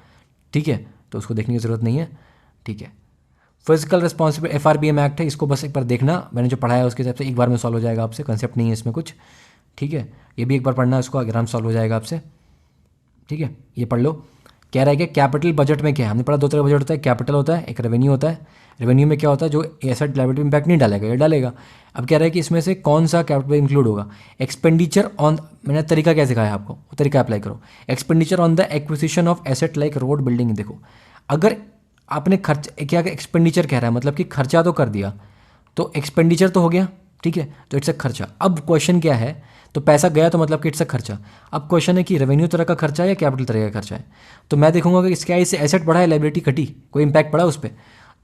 ठीक है, तो उसको देखने की ज़रूरत नहीं है, ठीक है। फिजिकल रिस्पॉन्सिबिलिटी एफआरबीएम एक्ट है, इसको बस एक बार देखना, मैंने जो पढ़ाया है उसके हिसाब से एक बार में सॉल्व हो जाएगा आपसे, कंसेप्ट नहीं है इसमें कुछ, ठीक है। ये भी एक बार पढ़ना, इसको आराम सॉल्व हो जाएगा आपसे, ठीक है। ये पढ़ लो, कह रहा है कि कैपिटल बजट में क्या है, हमने पढ़ा 2 तरह का बजट होता है, कैपिटल होता है, एक रेवेन्यू होता है। रेवेन्यू में क्या होता है, जो एसेट लायबिलिटी इम्पैक्ट नहीं डालेगा, ये डालेगा। अब कह रहा है कि इसमें से कौन सा कैपिटल इंक्लूड होगा, एक्सपेंडिचर ऑन, मैंने तरीका क्या सिखाया आपको, वो तरीका अप्लाई करो, expenditure on the acquisition of asset like road building. देखो अगर आपने खर्च क्या एक्सपेंडिचर कह रहा है मतलब कि खर्चा तो कर दिया, तो एक्सपेंडिचर तो हो गया, ठीक है, तो इट्स अ खर्चा। अब क्वेश्चन क्या है, तो पैसा गया तो मतलब कि इट्स अ खर्चा। अब क्वेश्चन है कि रेवेन्यू तरह का खर्चा है या कैपिटल तरह का खर्चा है। तो मैं देखूंगा कि क्या इससे एसेट बढ़ा है, लाइबिलिटी घटी, कोई इंपैक्ट पड़ा उस पर।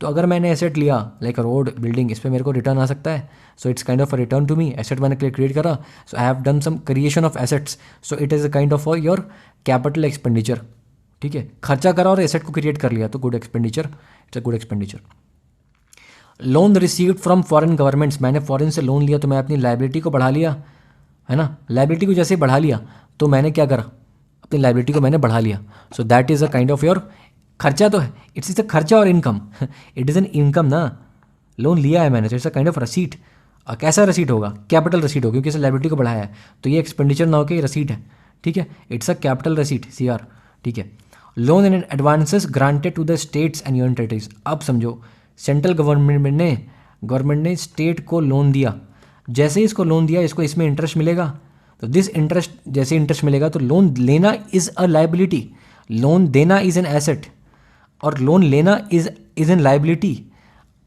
तो अगर मैंने एसेट लिया लाइक अ रोड, बिल्डिंग, इस पर मेरे को रिटर्न आ सकता है। So it's kind of a return to me, asset मैंने क्रिएट करा, so I have done some creation of assets, so it is a kind of your capital expenditure. ठीक है, खर्चा करा और एसेट को क्रिएट कर लिया, तो good expenditure, it's a good expenditure. Loan received from foreign governments, मैंने फॉरेन से लोन लिया तो मैं अपनी लाइबिलिटी को बढ़ा लिया, है ना। लाइबिलिटी को जैसे बढ़ा लिया तो मैंने क्या करा, अपनी लाइबिलिटी को मैंने बढ़ा लिया। So that is a kind of your खर्चा तो है, इट्स इज अ खर्चा और income it is an income ना, लोन लिया है मैंने, तो it's a kind of receipt. कैसा रसीट होगा, कैपिटल रसीट होगा, क्योंकि इसे लाइबिलिटी को बढ़ाया है, तो ये एक्सपेंडिचर ना होकर रसीट है। ठीक है, it's a capital receipt, CR। ठीक है, loan and advances granted to the states and union territories. अब समझो, सेंट्रल गवर्नमेंट ने स्टेट को लोन दिया, जैसे ही इसको लोन दिया, इसको इसमें इंटरेस्ट मिलेगा, तो दिस इंटरेस्ट, जैसे इंटरेस्ट मिलेगा तो लोन लेना इज़ अ लाइबिलिटी, लोन देना इज़ एन एसेट, और लोन लेना is an liability.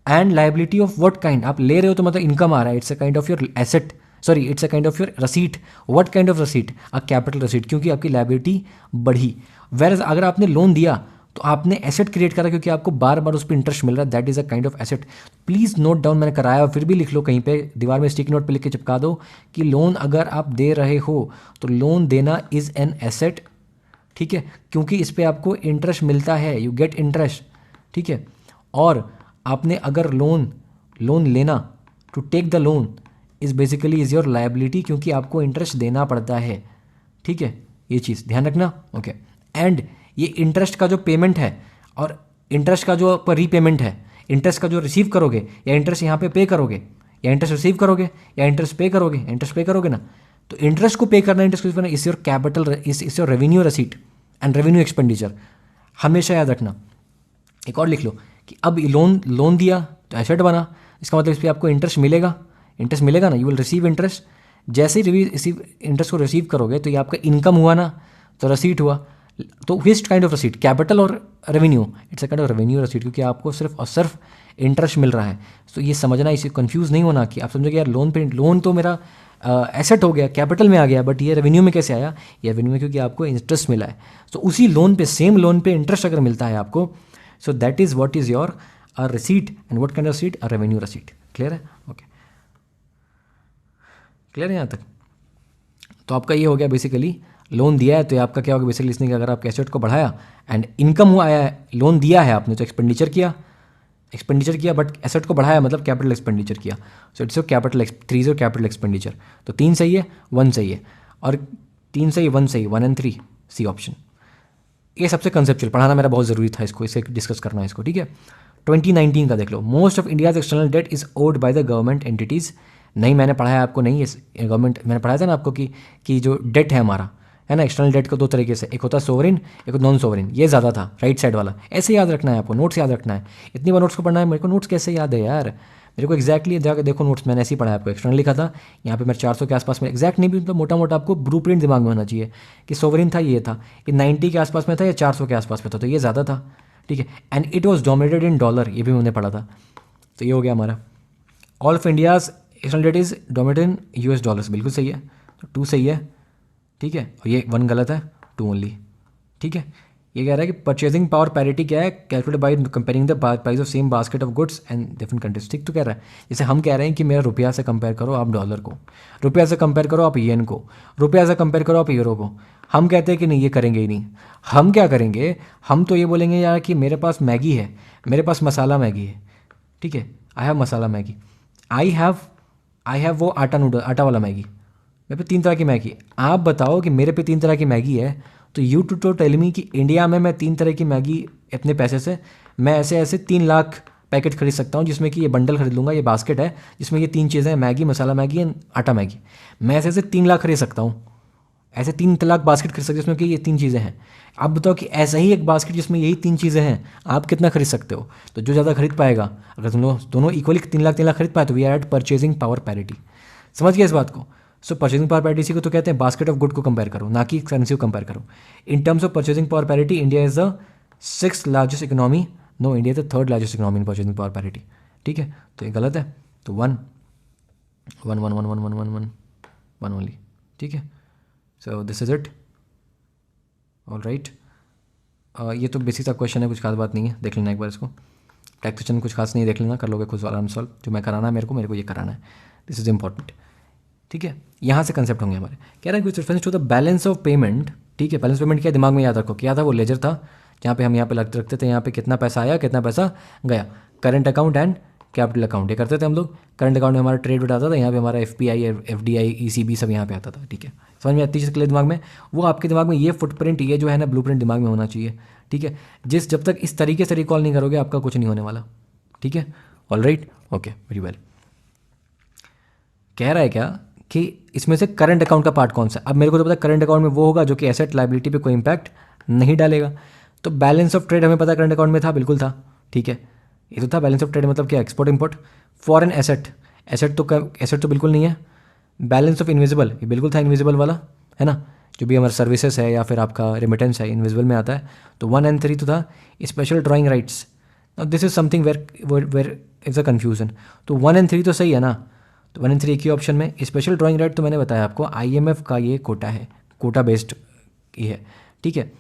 And liability of what kind, आप ले रहे हो तो मतलब इनकम आ रहा है, it's a kind of your asset, sorry it's a kind of your receipt. What kind of receipt, a capital receipt, क्योंकि आपकी लाइबिलिटी बढ़ी। वेयर अगर आपने लोन दिया तो आपने एसेट क्रिएट करा, क्योंकि आपको बार बार उस पर इंटरेस्ट मिल रहा है, that is a kind of asset. Please note down, मैंने कराया, और फिर भी लिख लो कहीं पे दीवार में स्टिकी नोट पे लिख के चिपका दो कि लोन अगर आप दे रहे हो तो लोन देना इज़ एन एसेट। ठीक है, क्योंकि इस पर आपको इंटरेस्ट मिलता है, यू गेट इंटरेस्ट। ठीक है, और आपने अगर लोन लेना, to take the loan is basically is your liability, क्योंकि आपको इंटरेस्ट देना पड़ता है। ठीक है, ये चीज़ ध्यान रखना। ओके, एंड ये इंटरेस्ट का जो पेमेंट है और इंटरेस्ट का जो रीपेमेंट है, इंटरेस्ट का जो रिसीव करोगे, या इंटरेस्ट यहाँ पे पे करोगे, या इंटरेस्ट रिसीव करोगे, या इंटरेस्ट पे करोगे, इंटरेस्ट पे करोगे ना, तो इंटरेस्ट को पे करना, इंटरेस्ट को करना, इस योर कैपिटल, इस your revenue receipt and revenue expenditure. हमेशा याद रखना। एक और लिख लो कि अब लोन दिया तो एसेट बना, इसका मतलब इस पर आपको इंटरेस्ट मिलेगा ना, यू विल रिसीव इंटरेस्ट। जैसे ही रिसीव इंटरेस्ट को रिसीव करोगे तो ये आपका इनकम हुआ ना, तो रसीट हुआ। तो which kind of receipt, capital और revenue, it's a kind of revenue receipt, क्योंकि आपको सिर्फ और सिर्फ इंटरेस्ट मिल रहा है। तो ये समझना, इसे कंफ्यूज नहीं होना कि आप समझोगे यार लोन तो मेरा एसेट हो गया, कैपिटल में आ गया, बट ये रेवेन्यू में कैसे आया, ये रेवेन्यू में क्योंकि आपको इंटरेस्ट मिला है। तो उसी लोन पे, सेम लोन पे इंटरेस्ट अगर मिलता है आपको, so that is what is your a receipt, and what kind of receipt, a revenue receipt. Clear है? ओके, क्लियर है यहाँ तक? तो आपका ये हो गया बेसिकली, लोन दिया है तो आपका क्या होगा बेसिकली, इसने अगर आपके एसेट को बढ़ाया एंड इनकम हुआ है, लोन दिया है आपने तो एक्सपेंडिचर किया, बट एसेट को बढ़ाया मतलब कैपिटल एक्सपेंडिचर किया। सो it's your capital, 3 is your capital expenditure. तो 3 सही है, 1 सही है, और 3 सही, 1 सही, 1 एंड 3 सी ऑप्शन। ये सबसे कंसेप्चुअल पढ़ाना मेरा बहुत ज़रूरी था, इसको इसे डिस्कस करना है इसको। ठीक है, 2019 का देख लो। Most of India's external debt is owed by the government entities. नहीं, मैंने पढ़ाया आपको नहीं, इस गवर्नमेंट मैंने पढ़ाया था ना आपको कि जो डेट है हमारा, है ना, एक्सटर्नल डेट को 2 तरीके से, एक होता है सोवरिन, एक नॉन सोवरिन। ये ज़्यादा था, राइट साइड वाला। ऐसे याद रखना है आपको, नोट्स याद रखना है। इतनी बार नोट्स को पढ़ना है, मेरे को नोट्स कैसे याद है यार, मेरे को एक्जैक्टली जाकर देखो नोट्स, मैंने ऐसे ही पढ़ा है आपको। एक्सटर्नल लिखा था यहाँ पे, मेरे 400 के आसपास में, एक्जैक्ट नहीं भी, मतलब मोटा मोटा आपको ब्लू प्रिंट दिमाग में होना चाहिए कि सोवरिन था, ये था, ये 90 के आसपास में था या 400 के आसपास में था, तो ये ज़्यादा था। ठीक है, and it was dominated in dollar, ये भी मैंने पढ़ा था। तो ये हो गया हमारा। All of India's external debt is dominated in US dollars, बिल्कुल सही है, तो 2 सही है। ठीक है, और ये 1 गलत है, 2 ओनली। ठीक है, ये कह रहा है कि परचेजिंग पावर पैरिटी क्या है, calculate by comparing the price of same basket of goods and different countries. ठीक तो कह रहा है, जैसे हम कह रहे हैं कि मेरा रुपया से कंपेयर करो आप डॉलर को, रुपया से कंपेयर करो आप येन को, रुपया से कंपेयर करो आप यूरो को। हम कहते हैं कि नहीं, ये करेंगे ही नहीं। हम क्या करेंगे, हम तो ये बोलेंगे यार कि मेरे पास मैगी है, मेरे पास मसाला मैगी है। ठीक है, I have masala Maggi, I have वो आटा वाला मैगी। मेरे पे 3 तरह की मैगी। आप बताओ कि मेरे पे 3 तरह की मैगी है, तो यू टू टेल मी कि इंडिया में मैं 3 तरह की मैगी अपने पैसे से, मैं ऐसे ऐसे 3 लाख पैकेट खरीद सकता हूँ, जिसमें कि ये बंडल खरीद लूँगा, ये बास्केट है जिसमें ये 3 चीज़ें हैं, मैगी, मसाला मैगी एंड आटा मैगी। मैं ऐसे ऐसे 3 लाख खरीद सकता हूँ, ऐसे 3 लाख बास्केट खरीद सकते हैं जिसमें कि ये 3 चीज़ें हैं। आप बताओ कि ऐसा ही एक बास्केट जिसमें यही 3 चीज़ें हैं, आप कितना खरीद सकते हो? तो जो ज़्यादा खरीद पाएगा, अगर तुम लोग दोनों इक्वली 3 लाख खरीद पाए, तो we are at purchasing power parity. समझ गया इस बात को? सो परचेजिंग पावर पैरिटी को तो कहते हैं बास्केट ऑफ गुड को कंपेयर करो, ना कि करेंसी को कंपेयर करो। In terms of purchasing power parity, India is the 6th largest economy, India is the 3rd largest economy in purchasing power parity. ठीक है, तो ये गलत है, तो 1। वन ओनली, ठीक है। So this is it, all right. ये तो बेसिक सा क्वेश्चन है, कुछ खास बात नहीं है, देख लेना एक बार इसको। टैक्सेशन कुछ खास नहीं, देख लेना, कर लोगे खुद आराम सॉल्व। जो मैं कराना है मेरे को ये कराना है, दिस इज़ इंपॉर्टेंट, ठीक है। यहाँ से कंसेप्ट होंगे हमारे। कह रहा है which reference to the balance of payment, ठीक है। बैलेंस पेमेंट क्या दिमाग में याद रखो, क्या था वो, लेजर था जहाँ पे हम यहाँ पे रखते थे, यहाँ पे कितना पैसा आया कितना पैसा गया। Current account and capital account ये करते थे हम लोग। करंट अकाउंट में हमारा ट्रेड उठाता था, यहाँ पे हमारा FPI, FDI, ECB सब यहाँ पे आता था, ठीक है। समझ में आती है चीज़ के लिए दिमाग में, वो आपके दिमाग में ये फुटप्रिंट, ये जो है ना ब्लूप्रिंट दिमाग में होना चाहिए, ठीक है। जब तक इस तरीके से रिकॉल नहीं करोगे आपका कुछ नहीं होने वाला, ठीक है। All right, okay, very well. कह रहा है क्या कि इसमें से करंट अकाउंट का पार्ट कौन सा। अब मेरे को तो पता है करंट अकाउंट में वो होगा जो कि एसेट लायबिलिटी पे कोई इंपैक्ट नहीं डालेगा। तो बैलेंस ऑफ ट्रेड हमें पता करंट अकाउंट में था, बिल्कुल था, ठीक है। ये तो था बैलेंस ऑफ ट्रेड मतलब क्या, export import. Foreign asset, asset तो बिल्कुल नहीं है। बैलेंस ऑफ इनविजिबल, ये बिल्कुल था इनविजिबल वाला, है ना, जो भी हमारा सर्विसेज है या फिर आपका रेमिटेंस है इनविजिबल में आता है। तो 1 and 3 तो था special drawing rights. This is something where is a confusion. तो 1 and 3 तो सही है ना, तो 1 and 3 एक ही ऑप्शन में। स्पेशल ड्राइंग राइट तो मैंने बताया आपको IMF का ये कोटा है, कोटा बेस्ड ये है, ठीक है।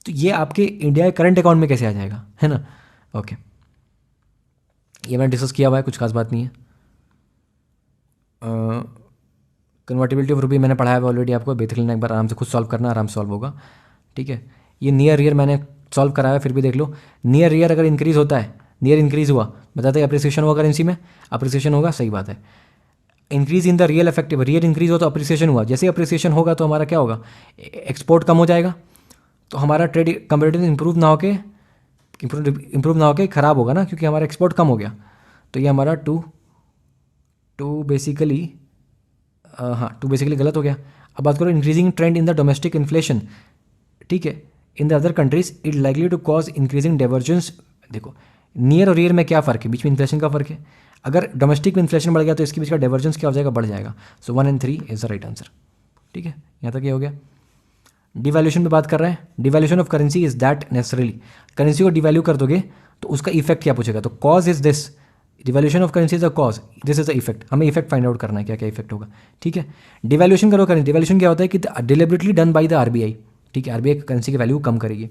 तो ये आपके इंडिया के करंट अकाउंट में कैसे आ जाएगा, है ना, ओके। ये मैंने डिस्कस किया हुआ है, कुछ खास बात नहीं है। कन्वर्टिबिलिटी ऑफ रूपी मैंने पढ़ाया हुआ ऑलरेडी आपको, देख लेना एक बार, आराम से खुद सॉल्व करना, आराम से सॉल्व होगा, ठीक है। ये नियर रियर मैंने सॉल्व कराया, फिर भी देख लो। नियर रियर अगर इंक्रीज होता है, नियर इंक्रीज हुआ, बताते हैं अप्रिसिएशन होगा करेंसी में, अप्रिसिएशन होगा, सही बात है। Increase in the real effective, real increase हो तो अप्रिसिएशन हुआ, जैसे अप्रिसिएशन होगा तो हमारा क्या होगा, एक्सपोर्ट कम हो जाएगा, तो हमारा ट्रेड कंपेटिटिव इंप्रूव ना होके ख़राब होगा ना, क्योंकि हमारा एक्सपोर्ट कम हो गया। तो ये हमारा टू बेसिकली गलत हो गया। अब बात करो increasing trend in the domestic inflation, ठीक है, in the other countries it likely to cause increasing divergence. देखो नियर और रियर में क्या फ़र्क है, बीच में इन्फ्लेशन का फ़र्क है। अगर डोमेस्टिक में इन्फ्लेशन बढ़ गया तो इसके बीच का डाइवर्जेंस क्या हो जाएगा, बढ़ जाएगा। सो 1 and 3 is the right answer, ठीक है। यहाँ तक ये हो गया। डिवैल्यूशन पे बात कर रहे हैं, devaluation of currency is that necessarily, currency को डिवैल्यू कर दोगे तो उसका इफेक्ट क्या पूछेगा, तो cause is this, devaluation of currency is the cause, this is the effect. हमें इफेक्ट फाइंड आउट करना है, क्या क्या इफेक्ट होगा, ठीक है। डिवैल्यूशन करो करेंसी, डिवैल्यूशन क्या होता है कि deliberately done by the RBI, ठीक है। RBI करेंसी की वैल्यू कम करेगी।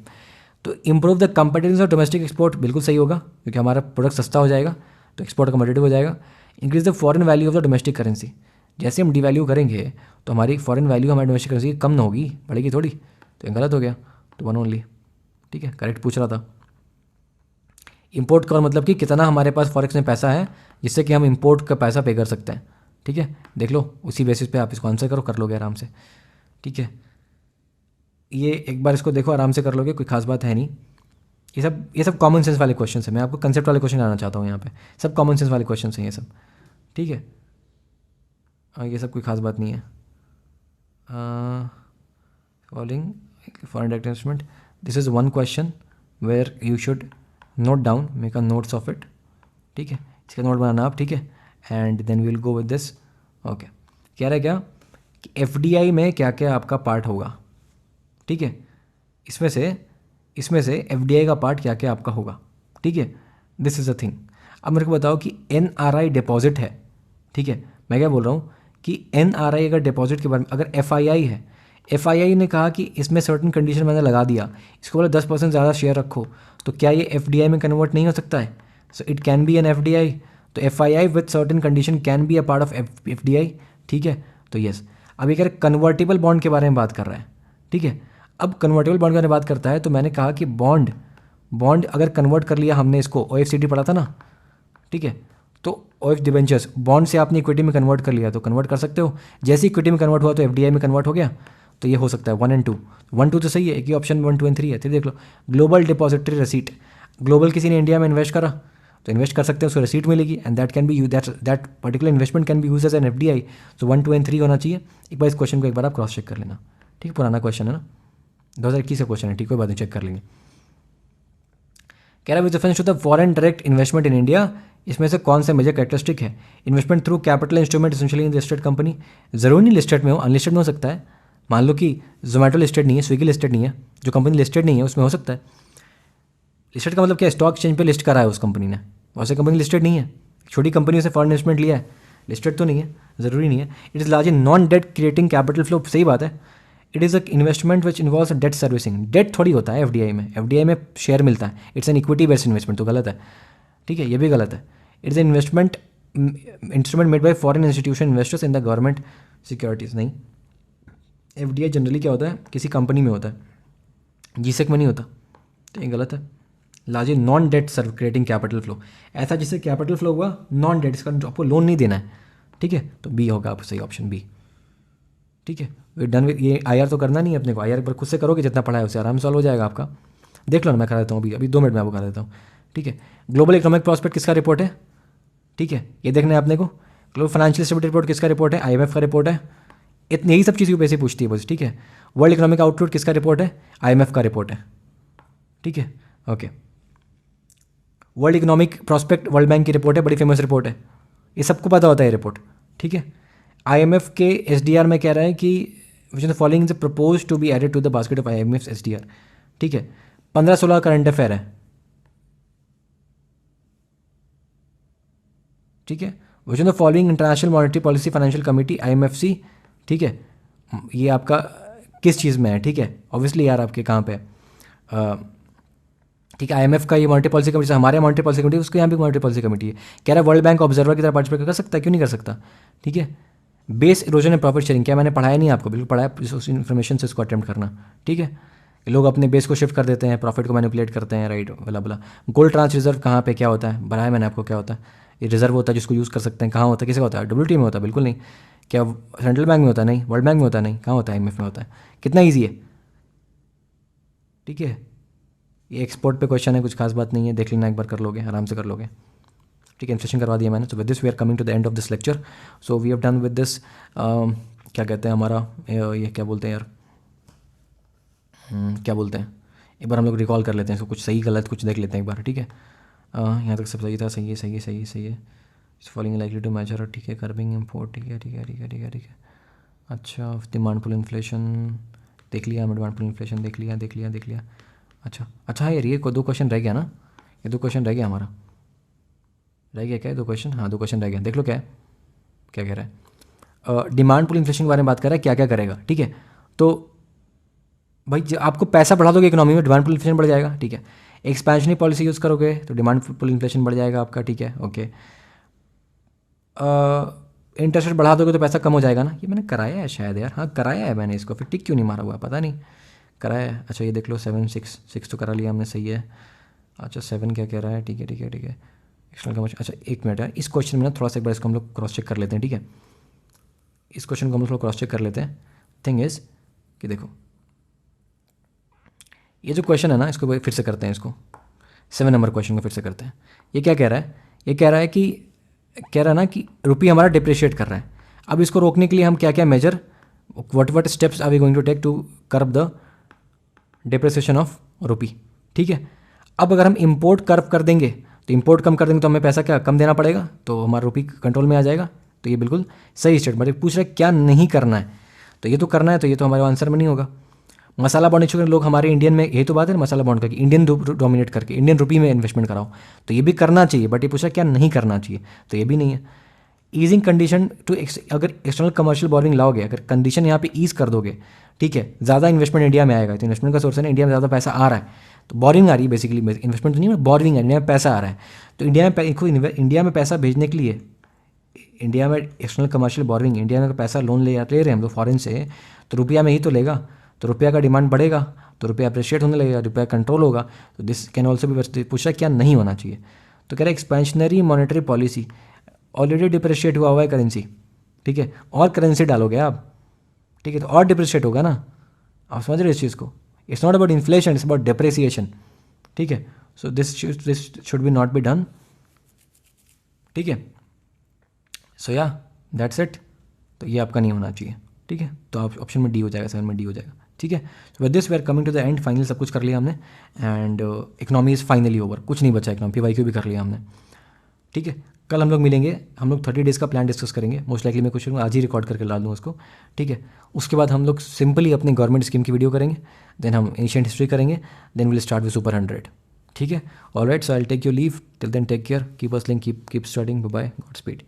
तो improve the competitiveness of domestic export, बिल्कुल सही होगा, क्योंकि हमारा प्रोडक्ट सस्ता हो जाएगा तो एक्सपोर्ट कंपेटिटिव हो जाएगा। Increase the foreign value of the domestic currency, जैसे हम डिवैल्यू करेंगे तो हमारी फॉरेन वैल्यू हमारी डोमेस्टिक करेंसी कम ना होगी, बढ़ेगी थोड़ी, तो ये गलत हो गया। तो 1 ओनली, ठीक है, करेक्ट पूछ रहा था। इंपोर्ट का मतलब कि कितना हमारे पास फॉरेक्स में पैसा है जिससे कि हम इंपोर्ट का पैसा पे कर सकते हैं, ठीक है। देख लो उसी बेसिस पे आप इसको आंसर करो, कर लोगे आराम से, ठीक है। ये एक बार इसको देखो, आराम से कर लोगे, कोई खास बात है नहीं। ये सब कॉमन सेंस वाले क्वेश्चन हैं, मैं आपको कंसेप्ट वाले क्वेश्चन लाना चाहता हूँ यहाँ पे, सब कॉमन सेंस वाले क्वेश्चन हैं ये सब, ठीक है। ये सब कोई खास बात नहीं है। Following foreign direct investment, this is one question where you should note down, make a notes of it, ठीक है। इसका नोट बनाना आप, ठीक है, and then we will go with this, okay. कह रहा है क्या कि FDI में क्या क्या आपका पार्ट होगा, ठीक है। इसमें से FDI का पार्ट क्या क्या आपका होगा, ठीक है, दिस इज़ अ थिंग। अब मेरे को बताओ कि NRI डिपॉजिट है, ठीक है। मैं क्या बोल रहा हूँ कि NRI अगर डिपॉजिट के बारे में, अगर FII है, FII ने कहा कि इसमें सर्टन कंडीशन मैंने लगा दिया, इसको बोले 10% ज़्यादा शेयर रखो, तो क्या ये FDI में कन्वर्ट नहीं हो सकता है, so it can be an FDI। तो FII with certain condition can be a part of FDI, ठीक है। तो यस, अभी कह रहे कन्वर्टेबल बॉन्ड के बारे में बात कर रहा है, ठीक है। अब कन्वर्टेबल बॉन्ड के बारे में बात करता है तो मैंने कहा कि बॉन्ड अगर कन्वर्ट कर लिया हमने, इसको OFCD पढ़ा था ना, ठीक है। तो OF डिबेंचर्स बॉन्ड से आपने इक्विटी में कन्वर्ट कर लिया तो कन्वर्ट कर सकते हो, जैसे इक्विटी में कन्वर्ट हुआ तो FDI में कन्वर्ट हो गया, तो ये हो सकता है 1 and 2। 1 2 तो सही है, एक ही ऑप्शन 1 2 and 3 है। फिर देख लो ग्लोबल डिपॉजिटरी रसीट, ग्लोबल किसी ने इंडिया में इन्वेस्ट करा तो इन्वेस्ट कर सकते हैं, उसको रसीट मिलेगी, and that can be that particular investment can be use as an FDI। So 1 2 and 3 होना चाहिए। एक बार इस क्वेश्चन को एक बार आप क्रॉस चेक कर लेना, ठीक है, पुराना क्वेश्चन है ना, 2021 का क्वेश्चन है, ठीक, कोई बात नहीं, चेक कर लेंगे। कह रहा है with reference to the foreign direct investment in India, इसमें से कौन सा मेजर कैरेक्टरिस्टिक है, investment through capital instrument essentially in listed company. जरूर नहीं लिस्टेड में हो, अनलिस्टेड में हो सकता है। मान लो कि जोमेटो लिस्टेड नहीं है, स्विगी लिस्टेड नहीं है, जो कंपनी लिस्टेड नहीं है उसमें हो सकता है। लिस्टेड का मतलब क्या, स्टॉक एक्सचेंज पे लिस्ट करा है उस कंपनी ने, वैसे कंपनी लिस्टेड नहीं है, छोटी कंपनी से फॉरेन इन्वेस्टमेंट लिया है, लिस्टेड तो नहीं है, ज़रूरी नहीं है। It is largely non debt creating capital flow, सही बात है। It is a investment which involves debt servicing, debt थोड़ी होता है एफडीआई में, एफडीआई में शेयर मिलता है, it's an equity based investment, तो गलत है, ठीक है, ये भी गलत है। It's an investment instrument made by foreign institution investors in the government securities. नहीं, एफडीआई जनरली क्या होता है, किसी कंपनी में होता है, जीसेक में नहीं होता, तो ये गलत है। लार्जली नॉन डेट सर्व क्रिएटिंग कैपिटल फ्लो, ऐसा जिससे कैपिटल फ्लो हुआ नॉन डेट, इसका आपको लोन नहीं देना है, ठीक है, तो बी होगा आपका सही ऑप्शन, बी, ठीक है। वे डन विद, ये आई तो करना नहीं है अपने को, आई पर खुद से करोगे, जितना पढ़ा है उससे आराम से सॉल्व हो जाएगा आपका। देख लो ना, मैं करा देता हूँ अभी 2 मिनट में आपको करा देता हूँ, ठीक है। ग्लोबल इकोनॉमिक प्रॉस्पेक्ट किसका रिपोर्ट है, ठीक है, ये देखना है अपने को। ग्लोबल फाइनेंशियल स्टेबिलिटी रिपोर्ट किसका रिपोर्ट है, IMF का रिपोर्ट है। इतनी यही सब चीज़ें वैसे पूछती है बस, ठीक है। वर्ल्ड इकोनॉमिक आउटलुक किसका रिपोर्ट है, IMF का रिपोर्ट है, ठीक है, okay. World economic prospect world bank की रिपोर्ट है, बड़ी फेमस रिपोर्ट है, ये सबको पता होता है ये रिपोर्ट, ठीक है। IMF के SDR में कह रहा है कि which the following is propose to be added to the basket of IMF SDR, ठीक है। 15-16 करंट अफेयर है, ठीक है। विच the following international monetary policy financial committee IMFC, ठीक है, ये आपका किस चीज़ में है, ठीक है, ऑब्वियसली यार आपके कहाँ पे है, ठीक है। IMF का ये मॉनेटरी पॉलिसी कमेटी, हमारे मॉनेटरी पॉलिसी कमेटी, उसके यहाँ भी मॉनेटरी पॉलिसी कमेटी है। कह रहा है वर्ल्ड बैंक ऑब्जर्वर की तरह पार्टिसिपेट कर सकता है, क्यों नहीं कर सकता, ठीक है। Base erosion and profit sharing, क्या मैंने पढ़ाया नहीं आपको, बिल्कुल पढ़ाया, उस इन्फॉर्मेशन से इसको अटेम्प्ट करना, ठीक है। लोग अपने बेस को शिफ्ट कर देते हैं, प्रॉफिट को मैनिपुलेट करते हैं, राइट, बला बला। गोल्ड ट्रांस रिजर्व कहाँ पे क्या होता है, बनाया मैंने आपको, क्या होता है, ये रिजर्व होता है जिसको यूज़ कर सकते हैं, कहाँ होता है, किसे होता है, WTO में होता है, बिल्कुल नहीं। क्या सेंट्रल बैंक में होता है, नहीं। वर्ल्ड बैंक में होता है, नहीं। कहाँ होता है, IMF में होता है। कितना ईजी है, ठीक है। ये एक्सपोर्ट पे क्वेश्चन है, कुछ खास बात नहीं है, देख लेना एक बार, कर लोगे, आराम से कर लोगे, ठीक है। इन्फ्लेशन करवा दिया मैंने। So with this we are coming to the end of this lecture. So we have done with this, क्या कहते हैं हमारा, ये क्या बोलते हैं यार, क्या बोलते हैं, एक बार हम लोग रिकॉल कर लेते हैं इसको, कुछ सही गलत कुछ देख लेते हैं एक बार, ठीक है। यहाँ तक सब सही था, सही है, सही है, सही है, सही है। फॉलोइंग लाइकली टू मेजर, ठीक है, कर्बिंग इम्पोर्ट, ठीक है, ठीक है, ठीक है, ठीक है, ठीक है। अच्छा, डिमांड पुल इन्फ्लेशन देख लिया, डिमांड पुल इन्फ्लेशन देख लिया, देख लिया, देख लिया। अच्छा अच्छा, हाँ यार, ये 2 क्वेश्चन रह गया ना, ये 2 क्वेश्चन रह गया हमारा, रह गया क्या है, 2 क्वेश्चन, हाँ 2 क्वेश्चन रह गया। देख लो क्या है, क्या कह रहा है, डिमांड पुल इन्फ्लेशन के बारे में बात कर रहा है, क्या क्या करेगा, ठीक है। तो भाई आपको पैसा बढ़ा दोगे इकोनॉमी में, डिमांड पुल इन्फ्लेशन बढ़ जाएगा, ठीक है। एक्सपेंशनरी पॉलिसी यूज़ करोगे तो डिमांड पुल इन्फ्लेशन बढ़ जाएगा आपका, ठीक है, ओके। इंटरेस्ट रेट बढ़ा दोगे तो पैसा कम हो जाएगा ना, ये मैंने कराया है शायद यार, हाँ कराया है मैंने इसको, फिर टिक क्यों नहीं मारा हुआ, पता नहीं, कराया है। अच्छा ये देख लो, 7 6 6 तो करा लिया हमने, सही है। अच्छा 7 क्या कह रहा है, ठीक है, ठीक है, ठीक है। एक्सटर्नल कमर्शियल, अच्छा 1 मिनट है, इस क्वेश्चन में ना थोड़ा सा एक बार इसको हम लोग क्रॉस चेक कर लेते हैं, ठीक है। इस क्वेश्चन को हम लोग क्रॉस चेक कर लेते हैं। थिंग इज़ कि देखो, ये जो क्वेश्चन है ना, इसको फिर से करते हैं, इसको 7 नंबर क्वेश्चन को फिर से करते हैं। ये क्या कह रहा है, ये कह रहा है कि, कह रहा है ना कि रुपया हमारा डिप्रिशिएट कर रहा है। अब इसको रोकने के लिए हम क्या क्या major, what steps are we going to take to curb the depreciation of rupee, ठीक है। अब अगर हम इंपोर्ट कर्व कर देंगे, तो इंपोर्ट कम कर देंगे तो हमें पैसा क्या कम देना पड़ेगा, तो हमारा रुपी कंट्रोल में आ जाएगा। तो ये बिल्कुल सही स्टेटमेंट। पूछ रहे क्या नहीं करना है, तो ये तो करना है, तो ये तो हमारे आंसर में नहीं होगा। मसाला बॉन्ड इशू लोग हमारे इंडियन में, यही तो बात है ना, मसाला बॉन्ड करके इंडियन डोमिनेट करके इंडियन रुपी में इन्वेस्टमेंट कराओ, तो ये भी करना चाहिए। बट ये पूछा क्या नहीं करना चाहिए, तो ये भी नहीं है। ईजिंग कंडीशन टू, अगर एक्सटर्नल कमर्शियल बोरिंग लाओगे, अगर कंडीशन यहाँ पे ईज कर दोगे, ठीक है, ज़्यादा इन्वेस्टमेंट इंडिया में आएगा, तो इन्वेस्टमेंट का सोर्स है ना, इंडिया में ज़्यादा पैसा आ रहा है, तो बोरिंग आ रही है बेसिकली, इन्वेस्टमेंट तो नहीं है, बोरिंग है, इंडिया में पैसा आ रहा है। तो इंडिया में पैसा भेजने के लिए, इंडिया में एक्सटर्नल कमर्शियल बोरिंग, इंडिया में पैसा लोन ले रहे हैं हम लोग फॉरेन से, तो रुपया में ही तो लेगा, तो रुपया का डिमांड बढ़ेगा, तो रुपया अप्रिशिएट होने लगेगा, रुपया कंट्रोल होगा। तो दिस कैन ऑल्सो भी, पूछा क्या नहीं होना चाहिए, तो कह रहे expansionary monetary policy, already depreciate हुआ है करेंसी, ठीक है, और करेंसी डालोगे आप, ठीक है, तो और डिप्रिशिएट होगा ना, आप समझ रहे हो इस चीज़ को। It's not about inflation, it's about depreciation, ठीक है। So this should be not be done, ठीक है। सो या दैट्स इट, तो ये आपका नहीं होना चाहिए, ठीक है। तो आप ऑप्शन में डी हो जाएगा, 7 में डी हो जाएगा, ठीक है। So with this we are coming to the end, final सब कुछ कर लिया हमने, and economy is finally over, कुछ नहीं बचा इकोनॉमी, PYQ भी कर लिया हमने, ठीक है। कल हम लोग मिलेंगे, हम लोग 30 डेज़ का प्लान डिस्कस करेंगे, मोस्ट लाइकली मैं कुछ आज ही रिकॉर्ड करके डाल दूँ उसको, ठीक है। उसके बाद हम लोग सिंपली अपनी गवर्नमेंट स्कीम की वीडियो करेंगे, देन हम एशियंट हिस्ट्री करेंगे, then will start with super 100, ठीक है। Alright, so I will take your leave, till then take care, keep hustling, keep studying, bye, God speed.